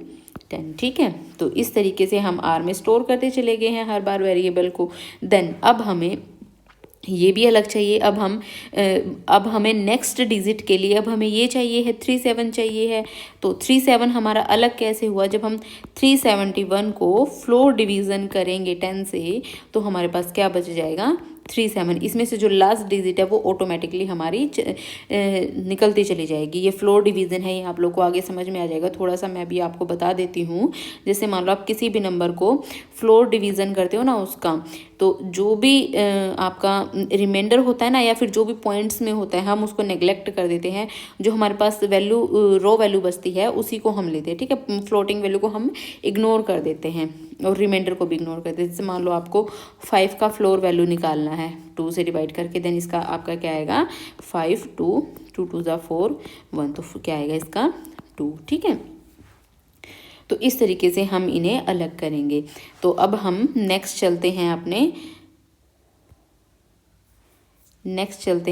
10, ठीक है। तो इस तरीके से हम आर में स्टोर करते चले गए हैं हर बार वेरिएबल को। देन अब हमें ये भी अलग चाहिए। अब हमें नेक्स्ट डिजिट के लिए अब हमें ये चाहिए है 37 चाहिए है। तो 37 हमारा अलग कैसे हुआ? जब हम 371 को फ्लोर डिवीज़न करेंगे 10 से, तो हमारे पास क्या बच जाएगा? 37। इसमें से जो लास्ट डिजिट है वो ऑटोमेटिकली हमारी निकलती चली जाएगी। ये फ्लोर डिवीज़न है, ये आप लोग को आगे समझ में आ जाएगा। थोड़ा सा मैं भी आपको बता देती हूँ। जैसे मान लो आप किसी भी नंबर को फ्लोर डिवीज़न करते हो ना उसका, तो जो भी आपका रिमाइंडर होता है ना, या फिर जो भी पॉइंट्स में होता है, हम उसको नेग्लेक्ट कर देते हैं। जो हमारे पास वैल्यू रो वैल्यू बचती है उसी को हम लेते हैं, ठीक है। फ्लोटिंग वैल्यू को हम इग्नोर कर देते हैं और रिमाइंडर को भी इग्नोर करते हैं। जैसे मान लो आपको 5 का फ्लोर वैल्यू निकालना है 2 से डिवाइड करके, देन इसका आपका क्या आएगा? 5 2 2 2 ज़ा 4 1, तो क्या आएगा इसका? 2, ठीक है। तो इस तरीके से हम इन्हें अलग करेंगे। तो अब हम नेक्स्ट चलते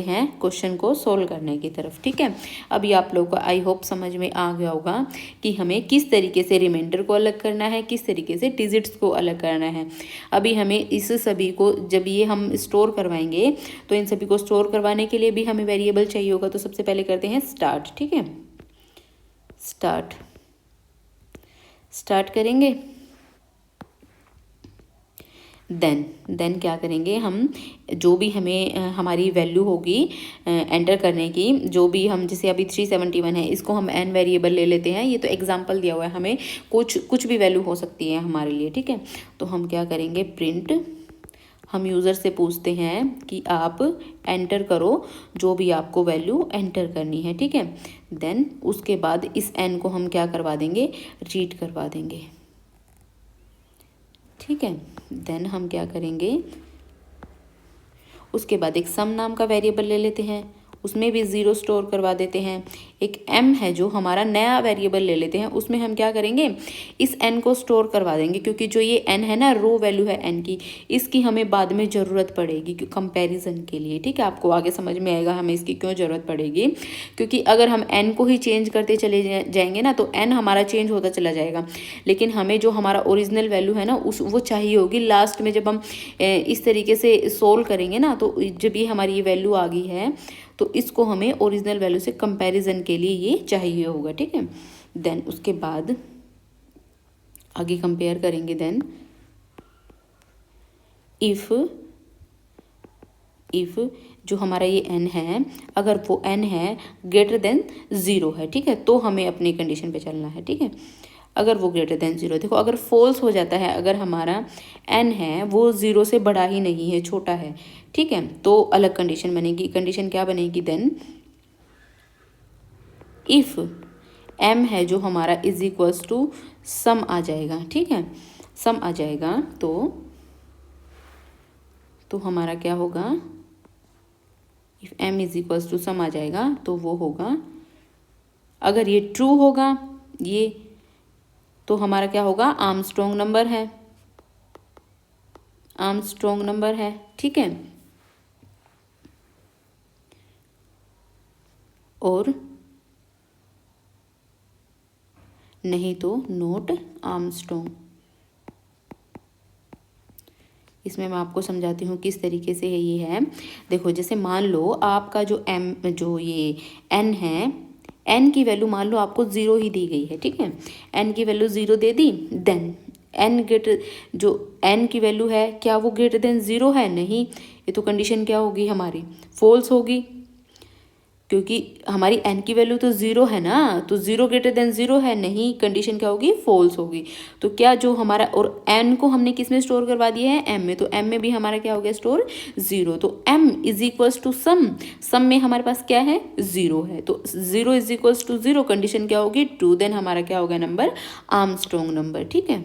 हैं क्वेश्चन को सोल्व करने की तरफ, ठीक है। अभी आप लोगों को आई होप समझ में आ गया होगा कि हमें किस तरीके से रिमाइंडर को अलग करना है, किस तरीके से डिजिट्स को अलग करना है। अभी हमें इस सभी को, जब ये हम स्टोर करवाएंगे, तो इन सभी को स्टोर करवाने के लिए भी हमें वेरिएबल चाहिए होगा। तो सबसे पहले करते हैं स्टार्ट, ठीक है। स्टार्ट करेंगे, देन क्या करेंगे हम? जो भी हमें हमारी वैल्यू होगी एंटर करने की, जो भी हम, जैसे अभी 371 है, इसको हम n वेरिएबल ले लेते हैं। ये तो एग्जांपल दिया हुआ है, हमें कुछ भी वैल्यू हो सकती है हमारे लिए, ठीक है। तो हम क्या करेंगे? प्रिंट, हम यूज़र से पूछते हैं कि आप एंटर करो जो भी आपको वैल्यू एंटर करनी है, ठीक है। देन उसके बाद इस n को हम क्या करवा देंगे? रीड करवा देंगे, ठीक है। देन हम क्या करेंगे? उसके बाद एक सम नाम का वेरिएबल ले लेते हैं, उसमें भी 0 स्टोर करवा देते हैं। एक m है जो हमारा नया वेरिएबल ले लेते हैं, उसमें हम क्या करेंगे? इस n को स्टोर करवा देंगे, क्योंकि जो ये n है ना, रो वैल्यू है n की, इसकी हमें बाद में ज़रूरत पड़ेगी कंपैरिजन के लिए, ठीक है। आपको आगे समझ में आएगा हमें इसकी क्यों ज़रूरत पड़ेगी। क्योंकि अगर हम n को ही चेंज करते चले जाएंगे ना, तो n हमारा चेंज होता चला जाएगा, लेकिन हमें जो हमारा ओरिजिनल वैल्यू है ना, वो चाहिए होगी लास्ट में। जब हम इस तरीके से सोल्व करेंगे ना, तो जब ये हमारी ये वैल्यू आ गई है, तो इसको हमें ओरिजिनल वैल्यू से कंपैरिजन के लिए ये चाहिए होगा, ठीक है। देन उसके बाद आगे कंपेयर करेंगे। देन इफ़ जो हमारा ये n है, अगर वो n है ग्रेटर देन 0 है, ठीक है, तो हमें अपनी कंडीशन पे चलना है, ठीक है। अगर वो ग्रेटर देन 0, देखो अगर फॉल्स हो जाता है, अगर हमारा n है वो 0 से बड़ा ही नहीं है, छोटा है, ठीक है, तो अलग कंडीशन बनेगी। कंडीशन क्या बनेगी? देन इफ़ m है जो हमारा इज इक्वल्स टू सम आ जाएगा, ठीक है, सम आ जाएगा, तो हमारा क्या होगा? If m is equals to sum आ जाएगा, तो वो होगा, अगर ये ट्रू होगा ये, तो हमारा क्या होगा? आर्मस्ट्रॉन्ग नंबर है, ठीक है। और नहीं तो नॉट आर्मस्ट्रॉन्ग। इसमें मैं आपको समझाती हूँ किस तरीके से ये है। देखो जैसे मान लो आपका जो ये n है, n की वैल्यू मान लो आपको 0 ही दी गई है, ठीक है, n की वैल्यू 0 दे दी। देन जो n की वैल्यू है, क्या वो ग्रेटर देन 0 है? नहीं, ये तो कंडीशन क्या होगी हमारी? फॉल्स होगी। क्योंकि हमारी n की वैल्यू तो 0 है ना, तो 0 ग्रेटर देन 0 है, नहीं, कंडीशन क्या होगी, फॉल्स होगी। तो क्या जो हमारा, और n को हमने किस में स्टोर करवा दिया है, m में, तो m में भी हमारा क्या हो गया स्टोर, 0। तो m इज इक्वल्स टू सम में हमारे पास क्या है, 0 है, तो 0 इज इक्वल्स टू 0, कंडीशन क्या होगी, ट्रू, देन हमारा क्या हो गया नंबर, आर्मस्ट्रॉन्ग नंबर, ठीक है।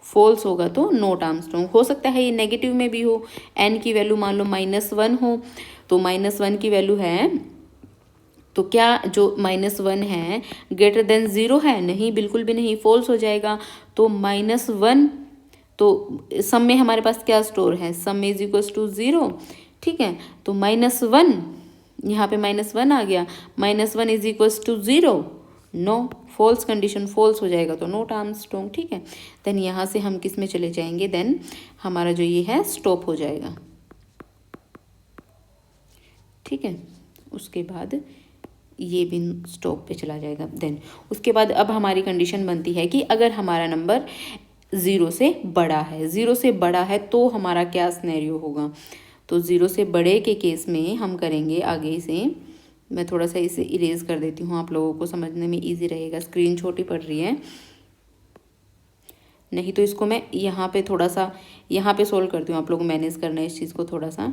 फॉल्स होगा तो नॉट आर्मस्ट्रॉन्ग। हो सकता है ये नेगेटिव में भी हो, n की वैल्यू मान लो -1 हो, तो -1 की वैल्यू है, तो क्या जो -1 है ग्रेटर देन 0 है, नहीं, बिल्कुल भी नहीं, फॉल्स हो जाएगा। तो -1, तो सम में हमारे पास क्या स्टोर है, सम इज इक्वल्स टू 0, ठीक है। तो -1, यहाँ पे -1 आ गया, -1 is equals to 0, no, false, condition false हो जाएगा तो नॉट आर्मस्ट्रॉन्ग, ठीक है। देन यहाँ से हम किस में चले जाएंगे, देन हमारा जो ये है स्टॉप हो जाएगा, ठीक है। उसके बाद ये भी स्टॉप पे चला जाएगा। देन उसके बाद अब हमारी कंडीशन बनती है कि अगर हमारा नंबर 0 से बड़ा है, 0 से बड़ा है तो हमारा क्या सिनेरियो होगा। तो 0 से बड़े के केस में हम करेंगे आगे से, मैं थोड़ा सा इसे इरेज कर देती हूँ, आप लोगों को समझने में ईजी रहेगा, स्क्रीन छोटी पड़ रही है, नहीं तो इसको मैं यहाँ पे थोड़ा सा यहाँ पे सोल्व करती हूँ, आप लोग को मैनेज करना है इस चीज़ को थोड़ा सा,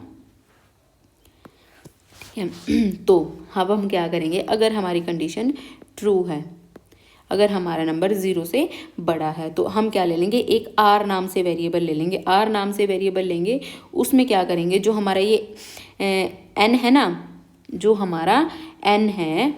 ठीक है। तो अब हम क्या करेंगे, अगर हमारी कंडीशन ट्रू है, अगर हमारा नंबर 0 से बड़ा है, तो हम क्या ले लेंगे, एक r नाम से वेरिएबल ले लेंगे, r नाम से वेरिएबल लेंगे, उसमें क्या करेंगे, जो हमारा ये n है ना, जो हमारा n है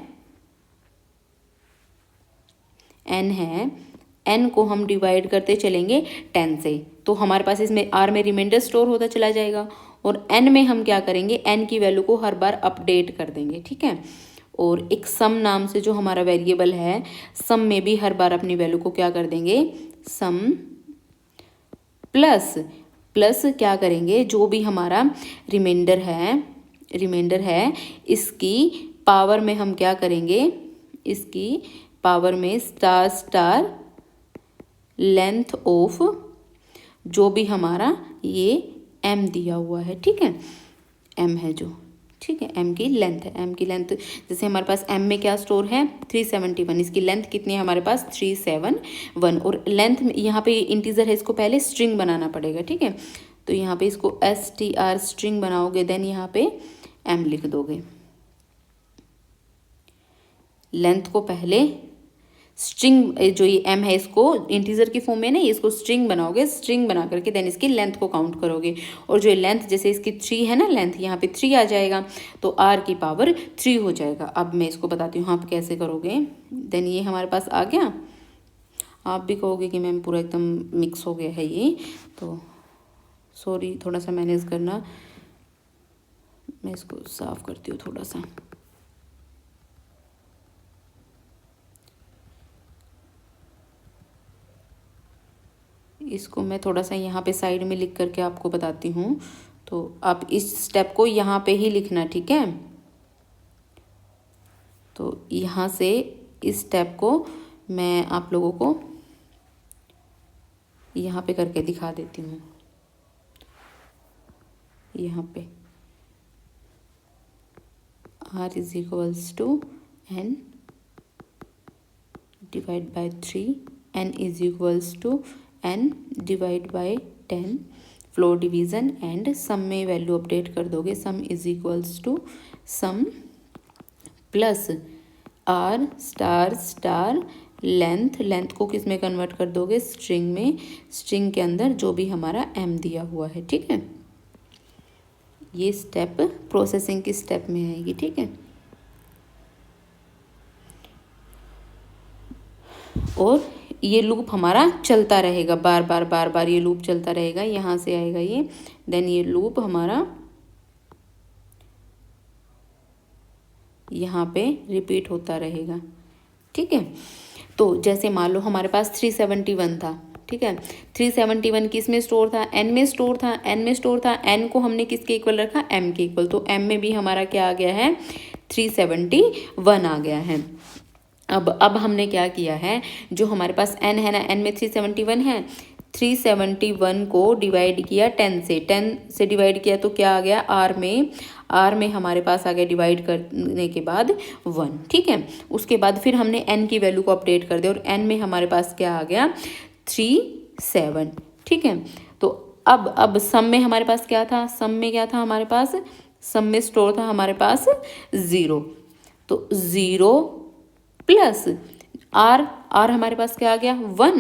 n को हम डिवाइड करते चलेंगे 10 से, तो हमारे पास इसमें r में रिमाइंडर स्टोर होता चला जाएगा, और n में हम क्या करेंगे, n की वैल्यू को हर बार अपडेट कर देंगे, ठीक है। और एक सम नाम से जो हमारा वेरिएबल है, सम में भी हर बार अपनी वैल्यू को क्या कर देंगे, सम प्लस क्या करेंगे, जो भी हमारा रिमाइंडर है इसकी पावर में हम क्या करेंगे, इसकी पावर में स्टार लेंथ ऑफ जो भी हमारा ये m दिया हुआ है, ठीक है, m है जो, ठीक है, m की लेंथ है, m की लेंथ जैसे हमारे पास m में क्या स्टोर है 371, इसकी लेंथ कितनी है हमारे पास 371, और लेंथ में यहाँ पे इंटीजर है, इसको पहले स्ट्रिंग बनाना पड़ेगा, ठीक है। तो यहाँ पे इसको str स्ट्रिंग बनाओगे, देन यहाँ पे m लिख दोगे, लेंथ को पहले स्ट्रिंग, जो ये m है इसको इंटीजर की फॉर्म में नहीं, इसको स्ट्रिंग बनाओगे, स्ट्रिंग बना करके देन इसकी लेंथ को काउंट करोगे, और जो लेंथ जैसे इसकी 3 है ना लेंथ, यहाँ पे 3 आ जाएगा, तो r की पावर 3 हो जाएगा। अब मैं इसको बताती हूँ आप कैसे करोगे, देन ये हमारे पास आ गया। आप भी कहोगे कि मैम पूरा एकदम मिक्स हो गया है ये, तो सॉरी, थोड़ा सा मैनेज करना, मैं इसको साफ करती हूँ थोड़ा सा। इसको मैं थोड़ा सा यहाँ पे साइड में लिख करके आपको बताती हूँ, तो आप इस स्टेप को यहाँ पे ही लिखना, ठीक है। तो यहाँ से इस स्टेप को मैं आप लोगों को यहाँ पे करके दिखा देती हूँ, यहाँ पे r is equals to n divide by 3, n is equals to n divide by 10, floor division, and sum में वैल्यू अपडेट कर दोगे, sum is equals to sum plus r star length को किस में कन्वर्ट कर दोगे, स्ट्रिंग में, string के अंदर जो भी हमारा m दिया हुआ है, ठीक है। ये स्टेप प्रोसेसिंग की स्टेप में आएगी, ठीक है। और ये लूप हमारा चलता रहेगा, बार बार ये लूप चलता रहेगा, यहाँ से आएगा ये, देन ये लूप हमारा यहाँ पे रिपीट होता रहेगा, ठीक है। तो जैसे मान लो हमारे पास 371 था, ठीक है, 371 किस में स्टोर था, n में स्टोर था, n को हमने किसके इक्वल रखा, m के इक्वल, तो m में भी हमारा क्या आ गया है, 371 आ गया है। अब हमने क्या किया है, जो हमारे पास n है ना, n में 371 है, 371 को डिवाइड किया 10 से, 10 से डिवाइड किया तो क्या आ गया आर में हमारे पास आ गया डिवाइड करने के बाद 1, ठीक है। उसके बाद फिर हमने एन की वैल्यू को अपडेट कर दिया और एन में हमारे पास क्या आ गया 37, ठीक है। तो अब सम में हमारे पास क्या था, सम में क्या था हमारे पास, सम में स्टोर था हमारे पास 0, तो 0 प्लस आर हमारे पास क्या आ गया 1,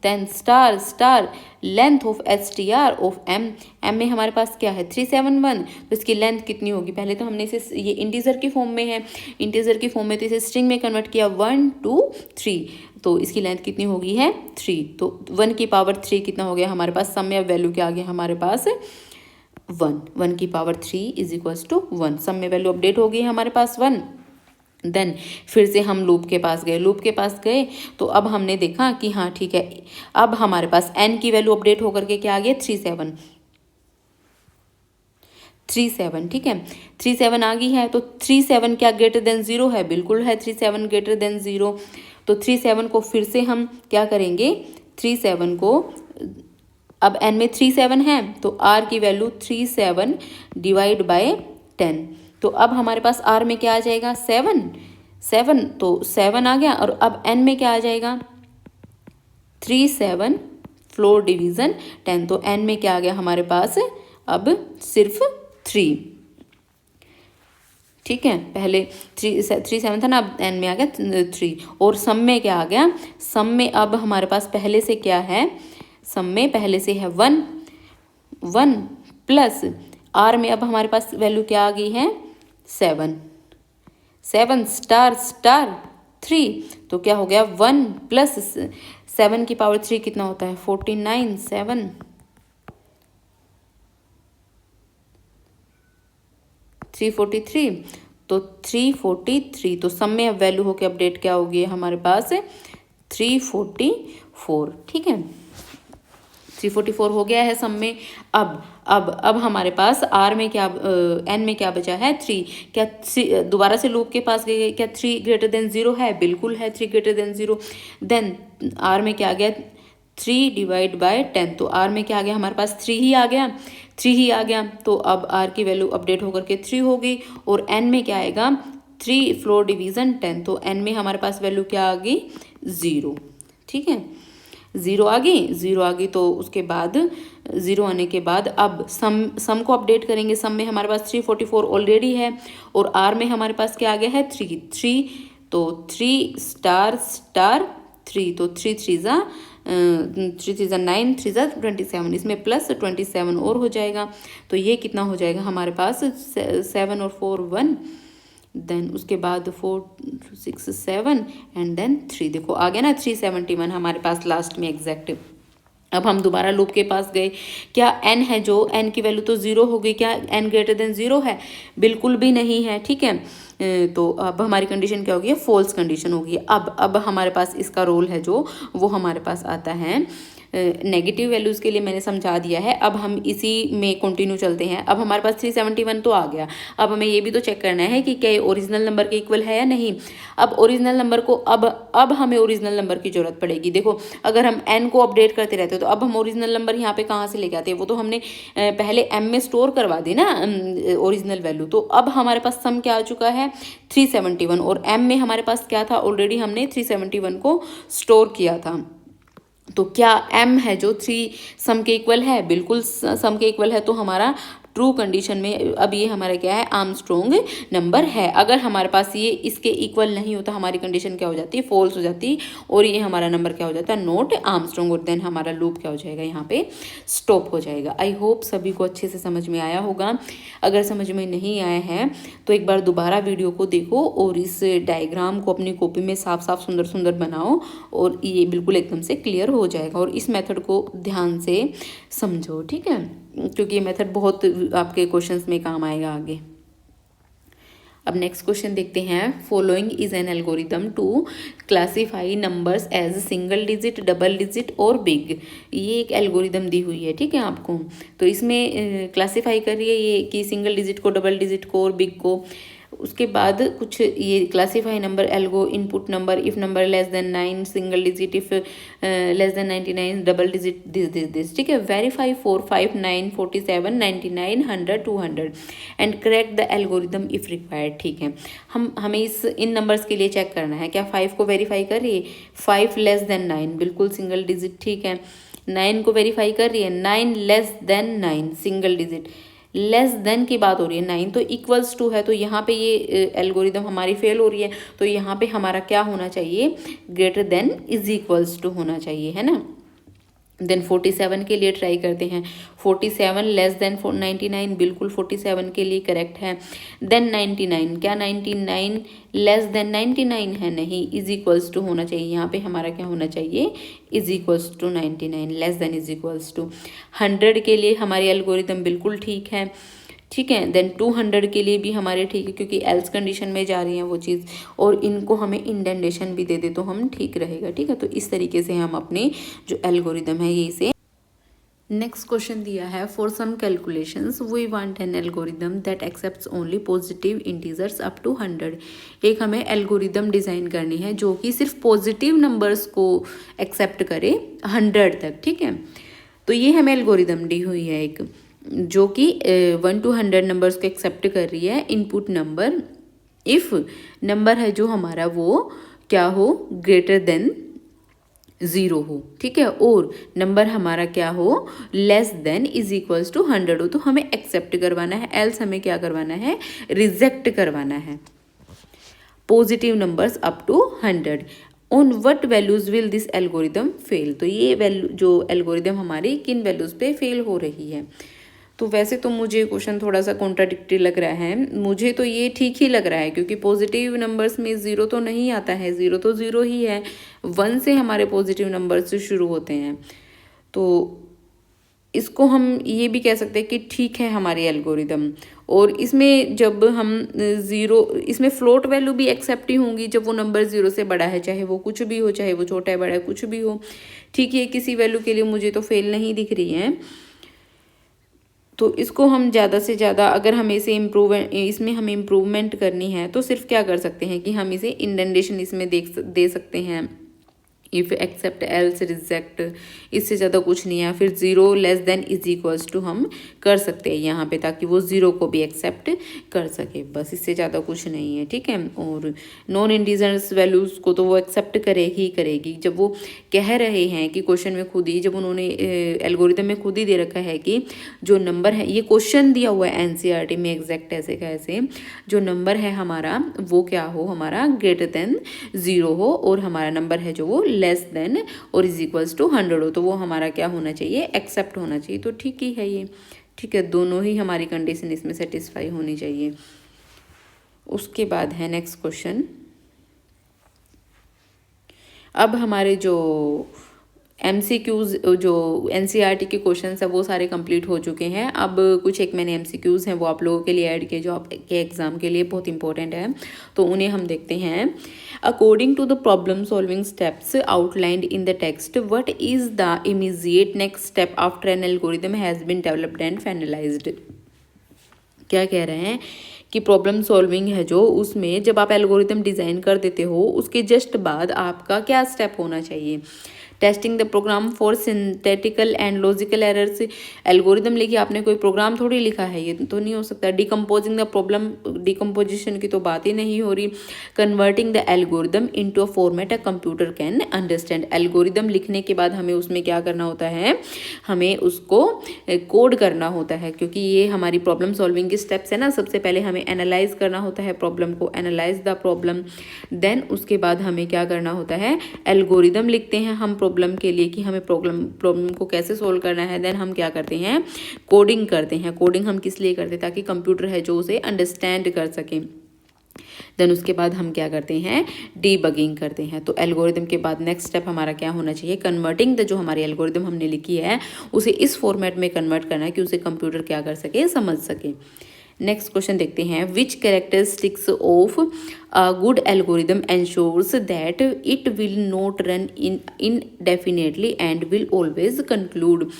then star star length of H T R of M, M में हमारे पास क्या है 371, तो इसकी लेंथ कितनी होगी, पहले तो हमने इसे, ये इंटीजर की फॉर्म में है, इंटीजर की फॉर्म में तो इसे स्ट्रिंग में कन्वर्ट किया 1 2 3, तो इसकी लेंथ कितनी होगी है 3, तो 1 की पावर 3 कितना हो गया हमारे पास, सम में अब वैल्यू क्या आ गया हमारे पास 1 की पावर 3 इज इक्वल्स टू 1, सम में वैल्यू अपडेट हो गई हमारे पास 1। देन फिर से हम लूप के पास गए, तो अब हमने देखा कि हाँ ठीक है, अब हमारे पास n की वैल्यू अपडेट होकर के क्या आ गया 37, ठीक है, 37 आ गई है। तो 37 क्या ग्रेटर देन 0 है, बिल्कुल है 37 ग्रेटर देन 0, तो 37 को फिर से हम क्या करेंगे, 37 को, अब n में 37 है तो r की वैल्यू 37 डिवाइड बाय 10, तो अब हमारे पास r में क्या आ जाएगा 7, तो 7 आ गया, और अब n में क्या आ जाएगा 37 फ्लोर डिवीजन 10, तो n में क्या आ गया हमारे पास अब सिर्फ 3, ठीक है, पहले 37 था ना, अब n में आ गया 3, और सम में क्या आ गया, सम में अब हमारे पास पहले से क्या है, सम में पहले से है 1 प्लस r में अब हमारे पास वैल्यू क्या आ गई है 7 स्टार स्टार 3, तो क्या हो गया 1 प्लस 7 की पावर 3 कितना होता है 49, 7 343, तो 343, तो सम में अब वैल्यू होके अपडेट क्या होगी हमारे पास 344, ठीक है, 344 हो गया है सम में। अब हमारे पास आर में क्या, एन में क्या बचा है 3, क्या दोबारा से लूप के पास गए, क्या 3 ग्रेटर देन 0 है, बिल्कुल है 3 ग्रेटर देन 0, देन आर में क्या आ गया 3 डिवाइड बाय 10, तो आर में क्या आ गया हमारे पास 3 ही आ गया, तो अब आर की वैल्यू अपडेट होकर के 3 हो गई, और एन में क्या आएगा 3 फ्लोर डिवीजन 10, तो एन में हमारे पास वैल्यू क्या आ गई 0, ठीक है, 0 आ गई, तो उसके बाद 0 आने के बाद अब सम को अपडेट करेंगे, सम में हमारे पास 344 ऑलरेडी है, और आर में हमारे पास क्या आ गया है 3, तो 3 स्टार स्टार 3, तो 3 3 ज़ा 9, 3 ज़ा 27, इसमें प्लस 27 और हो जाएगा, तो ये कितना हो जाएगा हमारे पास 7 और 4 1, देन उसके बाद 4 6 7 एंड देन 3, देखो आ गया ना 371 हमारे पास लास्ट में एग्जैक्ट। अब हम दोबारा लूप के पास गए, क्या n है जो, n की वैल्यू तो 0 हो गई, क्या n ग्रेटर देन 0 है, बिल्कुल भी नहीं है, ठीक है, तो अब हमारी कंडीशन क्या होगी, फॉल्स कंडीशन होगी। अब हमारे पास इसका रोल है जो, वो हमारे पास आता है नेगेटिव वैल्यूज़ के लिए मैंने समझा दिया है। अब हम इसी में कंटिन्यू चलते हैं। अब हमारे पास 371 तो आ गया, अब हमें ये भी तो चेक करना है कि क्या ये ओरिजिनल नंबर के इक्वल है या नहीं। अब ओरिजिनल नंबर को अब हमें ओरिजिनल नंबर की ज़रूरत पड़ेगी। देखो अगर हम n को अपडेट करते रहते तो अब हम ओरिजिनल नंबर यहाँ पे कहाँ से लेके आते हैं, वो तो हमने पहले m में स्टोर करवा दी ना ओरिजिनल वैल्यू। तो अब हमारे पास सम क्या आ चुका है 371, और m में हमारे पास क्या था, ऑलरेडी हमने 371 को स्टोर किया था। तो क्या m है जो 3 सम के इक्वल है, बिल्कुल सम के इक्वल है, तो हमारा ट्रू कंडीशन में अब ये हमारा क्या है, आर्मस्ट्रॉन्ग नंबर है। अगर हमारे पास ये इसके इक्वल नहीं होता, हमारी कंडीशन क्या हो जाती है, फॉल्स हो जाती, और ये हमारा नंबर क्या हो जाता है, नॉट आर्मस्ट्रॉन्ग, और देन हमारा लूप क्या हो जाएगा, यहाँ पे स्टॉप हो जाएगा। आई होप सभी को अच्छे से समझ में आया होगा। अगर समझ में नहीं आया है तो एक बार दोबारा वीडियो को देखो और इस डायग्राम को अपनी कॉपी में साफ साफ सुंदर सुंदर बनाओ, और ये बिल्कुल एकदम से क्लियर हो जाएगा। और इस मेथड को ध्यान से समझो, ठीक है, क्योंकि ये मेथड बहुत आपके क्वेश्चंस में काम आएगा आगे। अब नेक्स्ट क्वेश्चन देखते हैं। Following is an algorithm to classify numbers as single digit, double digit और बिग। ये एक एल्गोरिदम दी हुई है, ठीक है आपको। तो इसमें क्लासीफाई करिए ये कि सिंगल डिजिट को, डबल डिजिट को और बिग को। उसके बाद कुछ ये classify number, algo, input number, if number less than 9, single digit, if less than 99, double digit, this, ठीक है। Verify 4, 5, 9, 47, 99, 100, 200 and correct the algorithm if required, ठीक है। हमें इन नंबर्स के लिए चेक करना है, क्या 5 को वेरीफाई कर रही है, 5 लेस देन 9 बिल्कुल सिंगल डिजिट, ठीक है। 9 को वेरीफाई कर रही है, 9 less than 9 single digit, less than की बात हो रही है, 9 तो इक्वल्स टू है, तो यहाँ पे ये एल्गोरिदम हमारी फेल हो रही है, तो यहाँ पे हमारा क्या होना चाहिए, greater than is equals to होना चाहिए, है ना। देन 47 के लिए ट्राई करते हैं, 47 लेस देन 99 बिल्कुल 47 के लिए करेक्ट है। देन 99, क्या 99 लेस देन 99 है, नहीं, इज इक्वल्स टू होना चाहिए, यहाँ पे हमारा क्या होना चाहिए, is equals to 99, less than is equals to. 100 के लिए हमारी एल्गोरिदम बिल्कुल ठीक है, ठीक है। देन 200 के लिए भी हमारे ठीक है, क्योंकि एल्स कंडीशन में जा रही है वो चीज़, और इनको हमें इंडेंटेशन भी दे दे तो हम ठीक रहेगा, ठीक है। तो इस तरीके से हम अपने जो एल्गोरिदम है ये इसे। नेक्स्ट क्वेश्चन दिया है, for some calculations we want an algorithm that accepts only positive integers up to 100। एक हमें एल्गोरिदम डिज़ाइन करनी है जो कि सिर्फ पॉजिटिव नंबर्स को एक्सेप्ट करे 100 तक, ठीक है। तो ये हमें एल्गोरिदम दी हुई है एक, जो कि 1 to 100 नंबर्स को एक्सेप्ट कर रही है। इनपुट नंबर, इफ़ नंबर है जो हमारा वो क्या हो, ग्रेटर देन 0 हो, ठीक है, और नंबर हमारा क्या हो, less than is equals to 100 हो, तो हमें एक्सेप्ट करवाना है, एल्स हमें क्या करवाना है, रिजेक्ट करवाना है positive numbers up to 100। On what values will this algorithm fail, तो ये वैल्यू जो एल्गोरिदम हमारी किन वैल्यूज पे फेल हो रही है। तो वैसे तो मुझे क्वेश्चन थोड़ा सा कॉन्ट्राडिक्टरी लग रहा है, मुझे तो ये ठीक ही लग रहा है, क्योंकि पॉजिटिव नंबर्स में 0 तो नहीं आता है, 0 तो 0 ही है, 1 से हमारे पॉजिटिव नंबर्स शुरू होते हैं। तो इसको हम ये भी कह सकते हैं कि ठीक है हमारी एल्गोरिदम। और इसमें जब हम 0, इसमें फ्लोट वैल्यू भी एक्सेप्ट ही होंगी जब वो नंबर 0 से बड़ा है, चाहे वो कुछ भी हो, चाहे वो छोटा है बड़ा है, कुछ भी हो, ठीक है। किसी वैल्यू के लिए मुझे तो फेल नहीं दिख रही है, तो इसको हम ज़्यादा से ज़्यादा, अगर हमें इसे इसमें हमें इम्प्रूवमेंट करनी है तो सिर्फ क्या कर सकते हैं कि हम इसे इंडेंटेशन इसमें दे सकते हैं, इफ एक्सेप्ट, एल्स, रिजेक्ट, इससे ज़्यादा कुछ नहीं है। फिर 0 less than is equals to हम कर सकते हैं यहाँ पे, ताकि वो 0 को भी एक्सेप्ट कर सके, बस इससे ज़्यादा कुछ नहीं है, ठीक है। और नॉन इंटीजर्स वैल्यूज़ को तो वो एक्सेप्ट करेगी। जब वो कह रहे हैं कि क्वेश्चन में खुद ही, जब उन्होंने एल्गोरिदम में खुद ही दे रखा है कि जो नंबर है, ये क्वेश्चन दिया हुआ है एनसीईआरटी में एग्जैक्ट ऐसे कैसे, जो नंबर है हमारा वो क्या हो, हमारा ग्रेटर देन 0 हो, और हमारा नंबर है जो वो लेस देन और इज इक्वल्स टू 100 हो, तो वो हमारा क्या होना चाहिए, एक्सेप्ट होना चाहिए। तो ठीक ही है ये, ठीक है, दोनों ही हमारी कंडीशन इसमें सेटिस्फाई होनी चाहिए। उसके बाद है नेक्स्ट क्वेश्चन। अब हमारे जो MCQs, जो NCERT के क्वेश्चन है वो सारे कंप्लीट हो चुके हैं। अब कुछ एक मैंने MCQs हैं वो आप लोगों के लिए ऐड किए, जो आपके एग्जाम के लिए बहुत इंपॉर्टेंट है, तो उन्हें हम देखते हैं। According to the problem solving steps outlined in the text, what is the immediate next step after an algorithm has been developed and finalized. क्या कह रहे हैं कि प्रॉब्लम सॉल्विंग है जो, उसमें जब आप एल्गोरिदम डिज़ाइन कर देते हो उसके जस्ट बाद आपका क्या स्टेप होना चाहिए। Testing the program for synthetical and logical errors, algorithm लेके आपने कोई प्रोग्राम थोड़ी लिखा है, ये तो नहीं हो सकता। डिकम्पोजिंग द प्रॉब्लम, डिकम्पोजिशन की तो बात ही नहीं हो रही। Converting the algorithm into a format a computer can understand, algorithm लिखने के बाद हमें उसमें क्या करना होता है, हमें उसको कोड करना होता है, क्योंकि ये हमारी प्रॉब्लम सॉल्विंग की स्टेप्स है ना। सबसे पहले हमें एनालाइज करना होता है प्रॉब्लम को, एनालाइज द प्रॉब्लम, देन उसके बाद हमें क्या करना होता है, एल्गोरिदम लिखते हैं हम प्रॉब्लम के लिए कि हमें प्रॉब्लम को कैसे सोल्व करना है। देन हम क्या करते हैं, कोडिंग करते हैं। कोडिंग हम किस लिए करते हैं, ताकि कंप्यूटर है जो उसे अंडरस्टैंड कर सके। देन उसके बाद हम क्या करते हैं, डीबगिंग करते हैं। तो एल्गोरिदम के बाद नेक्स्ट स्टेप हमारा क्या होना चाहिए, कन्वर्टिंग द, जो हमारी एल्गोरिदम हमने लिखी है उसे इस फॉर्मेट में कन्वर्ट करना है कि उसे कंप्यूटर क्या कर सके, समझ सके। नेक्स्ट क्वेश्चन देखते हैं, which characteristics of A good algorithm ensures that it will not run indefinitely and will always conclude.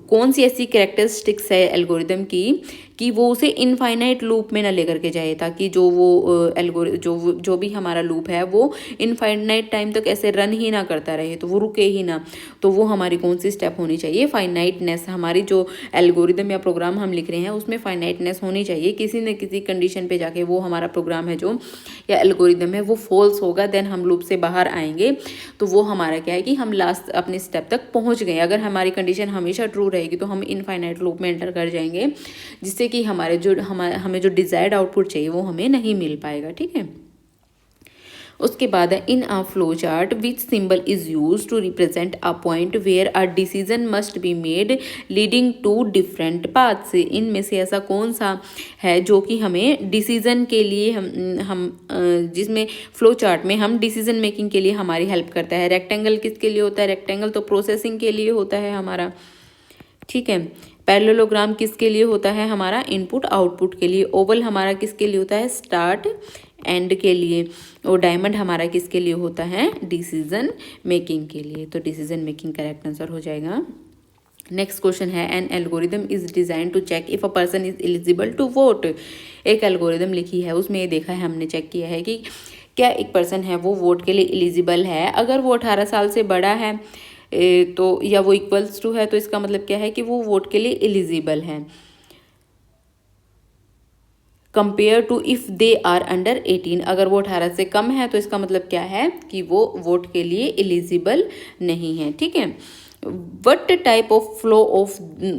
कौन सी ऐसी कैरेक्टरिस्टिक्स है एल्गोरिदम की कि वो उसे इनफाइनाइट लूप में ना लेकर के जाए, ताकि जो वो जो भी हमारा लूप है वो इनफाइनाइट टाइम तक ऐसे रन ही ना करता रहे, तो वो रुके ही ना। तो वो हमारी कौन सी स्टेप होनी चाहिए, फाइनाइटनेस। हमारी जो एल्गोरिदम या प्रोग्राम हम लिख रहे हैं उसमें फाइनाइटनेस होनी चाहिए। किसी न किसी कंडीशन पे जाके वो हमारा प्रोग्राम है जो या एल्गोरिदम है वो फॉल्स होगा, देन हम लूप से बाहर आएंगे। तो वो हमारा क्या है कि हम लास्ट अपने स्टेप तक पहुंच गए। अगर हमारी कंडीशन हमेशा ट्रू रहेगी तो हम इनफाइनाइट लूप में एंटर कर जाएंगे, जिससे कि हमें जो डिजायर्ड आउटपुट चाहिए वो हमें नहीं मिल पाएगा। ठीक है, उसके बाद है in a flow chart which symbol is use to represent a point where a decision must be made leading to different paths. इनमें से ऐसा कौन सा है जो कि हमें डिसीजन के लिए हम जिसमें फ्लो चार्ट में हम डिसीजन मेकिंग के लिए हमारी हेल्प करता है। रेक्टेंगल किसके लिए होता है, रेक्टेंगल तो प्रोसेसिंग के लिए होता है हमारा। ठीक है, पैरेललोग्राम किसके लिए होता है, हमारा इनपुट आउटपुट के लिए। ओवल हमारा किसके लिए होता है, स्टार्ट एंड के लिए। और डायमंड हमारा किसके लिए होता है, डिसीजन मेकिंग के लिए। तो डिसीजन मेकिंग करेक्ट आंसर हो जाएगा। नेक्स्ट क्वेश्चन है an algorithm is design to check if a person is eligible to vote. एक एल्गोरिदम लिखी है, उसमें ये देखा है हमने, चेक किया है कि क्या एक पर्सन है वो वोट के लिए एलिजिबल है। अगर वो 18 साल से बड़ा है तो या वो इक्वल्स टू है, तो इसका मतलब क्या है कि वो वोट के लिए एलिजिबल है। Compare to if they are under 18, अगर वो 18 से कम है तो इसका मतलब क्या है कि वो वोट के लिए एलिजिबल नहीं है। ठीक है, what type of flow of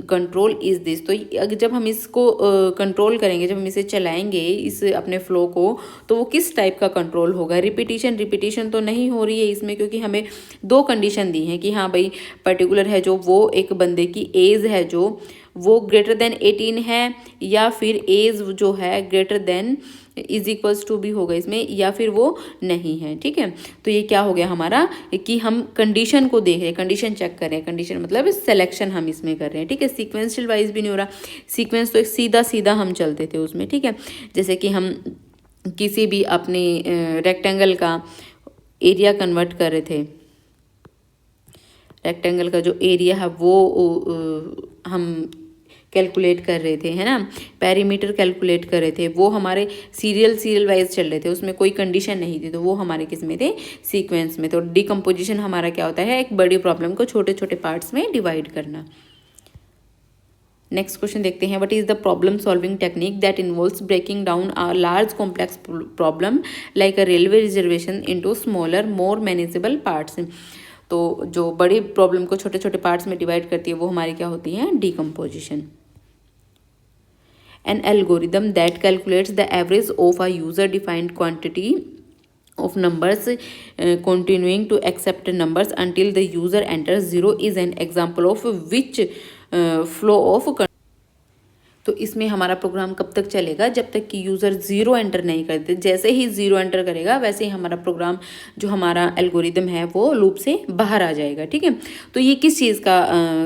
control is this. तो जब हम इसको कंट्रोल करेंगे, जब हम इसे चलाएंगे इस अपने फ्लो को, तो वो किस टाइप का कंट्रोल होगा। रिपीटिशन तो नहीं हो रही है इसमें, क्योंकि हमें दो कंडीशन दी हैं कि हाँ भाई पर्टिकुलर है जो वो एक बंदे की एज है जो वो ग्रेटर देन 18 है, या फिर एज जो है greater than is equals to भी होगा इसमें, या फिर वो नहीं है। ठीक है, तो ये क्या हो गया हमारा कि हम कंडीशन को देख रहे हैं, कंडीशन चेक कर रहे हैं। कंडीशन मतलब सिलेक्शन हम इसमें कर रहे हैं। ठीक है, सीक्वेंशियल वाइज भी नहीं हो रहा, सीक्वेंस तो एक सीधा सीधा हम चलते थे उसमें। ठीक है, जैसे कि हम किसी भी अपने रेक्टेंगल का एरिया कन्वर्ट कर रहे थे, रेक्टेंगल का जो एरिया है वो हम कैलकुलेट कर रहे थे, है ना, पेरीमीटर कैलकुलेट कर रहे थे, वो हमारे सीरियल वाइज चल रहे थे, उसमें कोई कंडीशन नहीं थी, तो वो हमारे किस में थे, सीक्वेंस में। तो डिकम्पोजिशन हमारा क्या होता है, एक बड़ी प्रॉब्लम को छोटे छोटे पार्ट्स में डिवाइड करना। नेक्स्ट क्वेश्चन देखते हैं, what is the problem solving technique that involves breaking down a large complex problem like a railway reservation into smaller more manageable parts. तो जो बड़ी प्रॉब्लम को छोटे छोटे पार्ट्स में डिवाइड करती है वो हमारी क्या होती है, decomposition. An algorithm that calculates the average of a user defined quantity of numbers continuing to accept numbers until the user enters 0 is an example of which flow of तो इसमें हमारा प्रोग्राम कब तक चलेगा, जब तक कि यूज़र 0 एंटर नहीं करते। जैसे ही 0 एंटर करेगा वैसे ही हमारा प्रोग्राम जो हमारा एल्गोरिदम है वो लूप से बाहर आ जाएगा। ठीक है, तो ये किस चीज़ का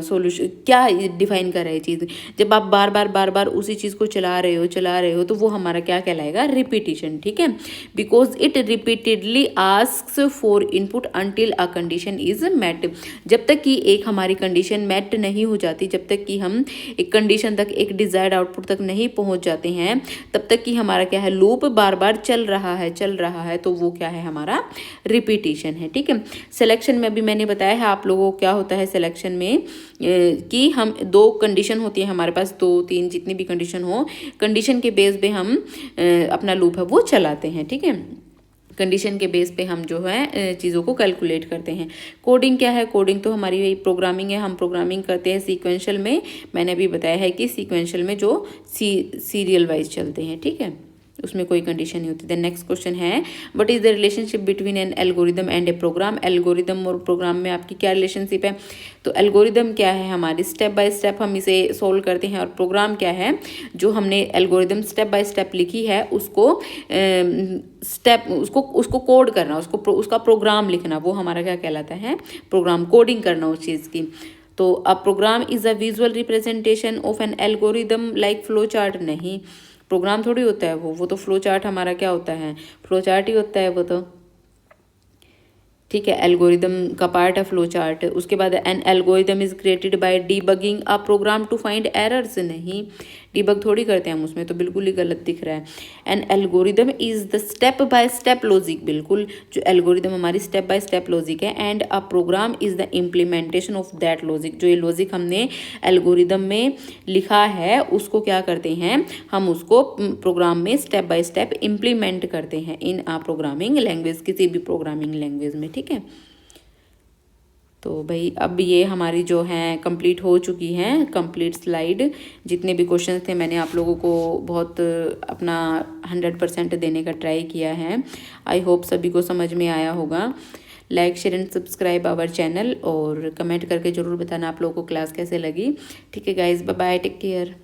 सॉल्यूशन, क्या डिफाइन कर रहा है चीज़। जब आप बार बार उसी चीज़ को चला रहे हो तो वो हमारा क्या कहलाएगा, रिपीटिशन। ठीक है, because it repeatedly asks for input until a condition is met. जब तक कि एक हमारी कंडीशन मेट नहीं हो जाती, जब तक कि हम एक कंडीशन तक, एक डिजायर्ड आउटपुट तक नहीं पहुंच जाते हैं, तब तक कि हमारा क्या है, लूप बार बार चल रहा है, तो वो क्या है, हमारा रिपीटिशन है। ठीक है, सिलेक्शन में अभी मैंने बताया है आप लोगों को क्या होता है सिलेक्शन में, कि हम दो कंडीशन होती है हमारे पास, 2-3 जितनी भी कंडीशन हो, कंडीशन के बेस पे हम अपना लूप है वो चलाते हैं। ठीक है, कंडीशन के बेस पे हम जो है चीज़ों को कैलकुलेट करते हैं। कोडिंग क्या है, कोडिंग तो हमारी यही प्रोग्रामिंग है, हम प्रोग्रामिंग करते हैं सीक्वेंशियल में। मैंने अभी बताया है कि सीक्वेंशियल में जो सीरियल वाइज चलते हैं। ठीक है, उसमें कोई कंडीशन नहीं होती। देन नेक्स्ट क्वेश्चन है, what is the relationship between an algorithm and a program. Algorithm और प्रोग्राम में आपकी क्या रिलेशनशिप है। तो एल्गोरिदम क्या है, हमारी स्टेप बाय स्टेप हम इसे सोल्व करते हैं, और प्रोग्राम क्या है, जो हमने एल्गोरिदम स्टेप बाय स्टेप लिखी है उसको उसको कोड करना, उसका प्रोग्राम लिखना, वो हमारा क्या कहलाता है, प्रोग्राम। कोडिंग करना उस चीज़ की। तो a program is a visual representation of an algorithm like flow chart. नहीं, प्रोग्राम थोड़ी होता है वो तो फ्लो चार्ट हमारा क्या होता है, फ्लो चार्ट ही होता है वो तो, ठीक है। एल्गोरिदम का पार्ट है फ्लो चार्ट। उसके बाद an algorithm is created by debugging a program to find errors, नहीं डीबग थोड़ी करते हैं हम उसमें, तो बिल्कुल ही गलत दिख रहा है। An algorithm is the step by step logic, बिल्कुल जो एल्गोरिदम हमारी स्टेप बाय स्टेप लॉजिक है। And a program is the implementation of that logic, जो ये लॉजिक हमने एल्गोरिदम में लिखा है उसको क्या करते हैं हम, उसको प्रोग्राम में स्टेप बाय स्टेप इम्प्लीमेंट करते हैं इन आ प्रोग्रामिंग लैंग्वेज, किसी भी प्रोग्रामिंग लैंग्वेज में, ठीक है। तो भाई अब ये हमारी जो है कंप्लीट हो चुकी हैं, कंप्लीट स्लाइड। जितने भी क्वेश्चन थे मैंने आप लोगों को बहुत अपना 100% देने का ट्राई किया है। आई होप सभी को समझ में आया होगा। Like share and subscribe our channel, और कमेंट करके ज़रूर बताना आप लोगों को क्लास कैसे लगी। ठीक है guys, bye bye, take care.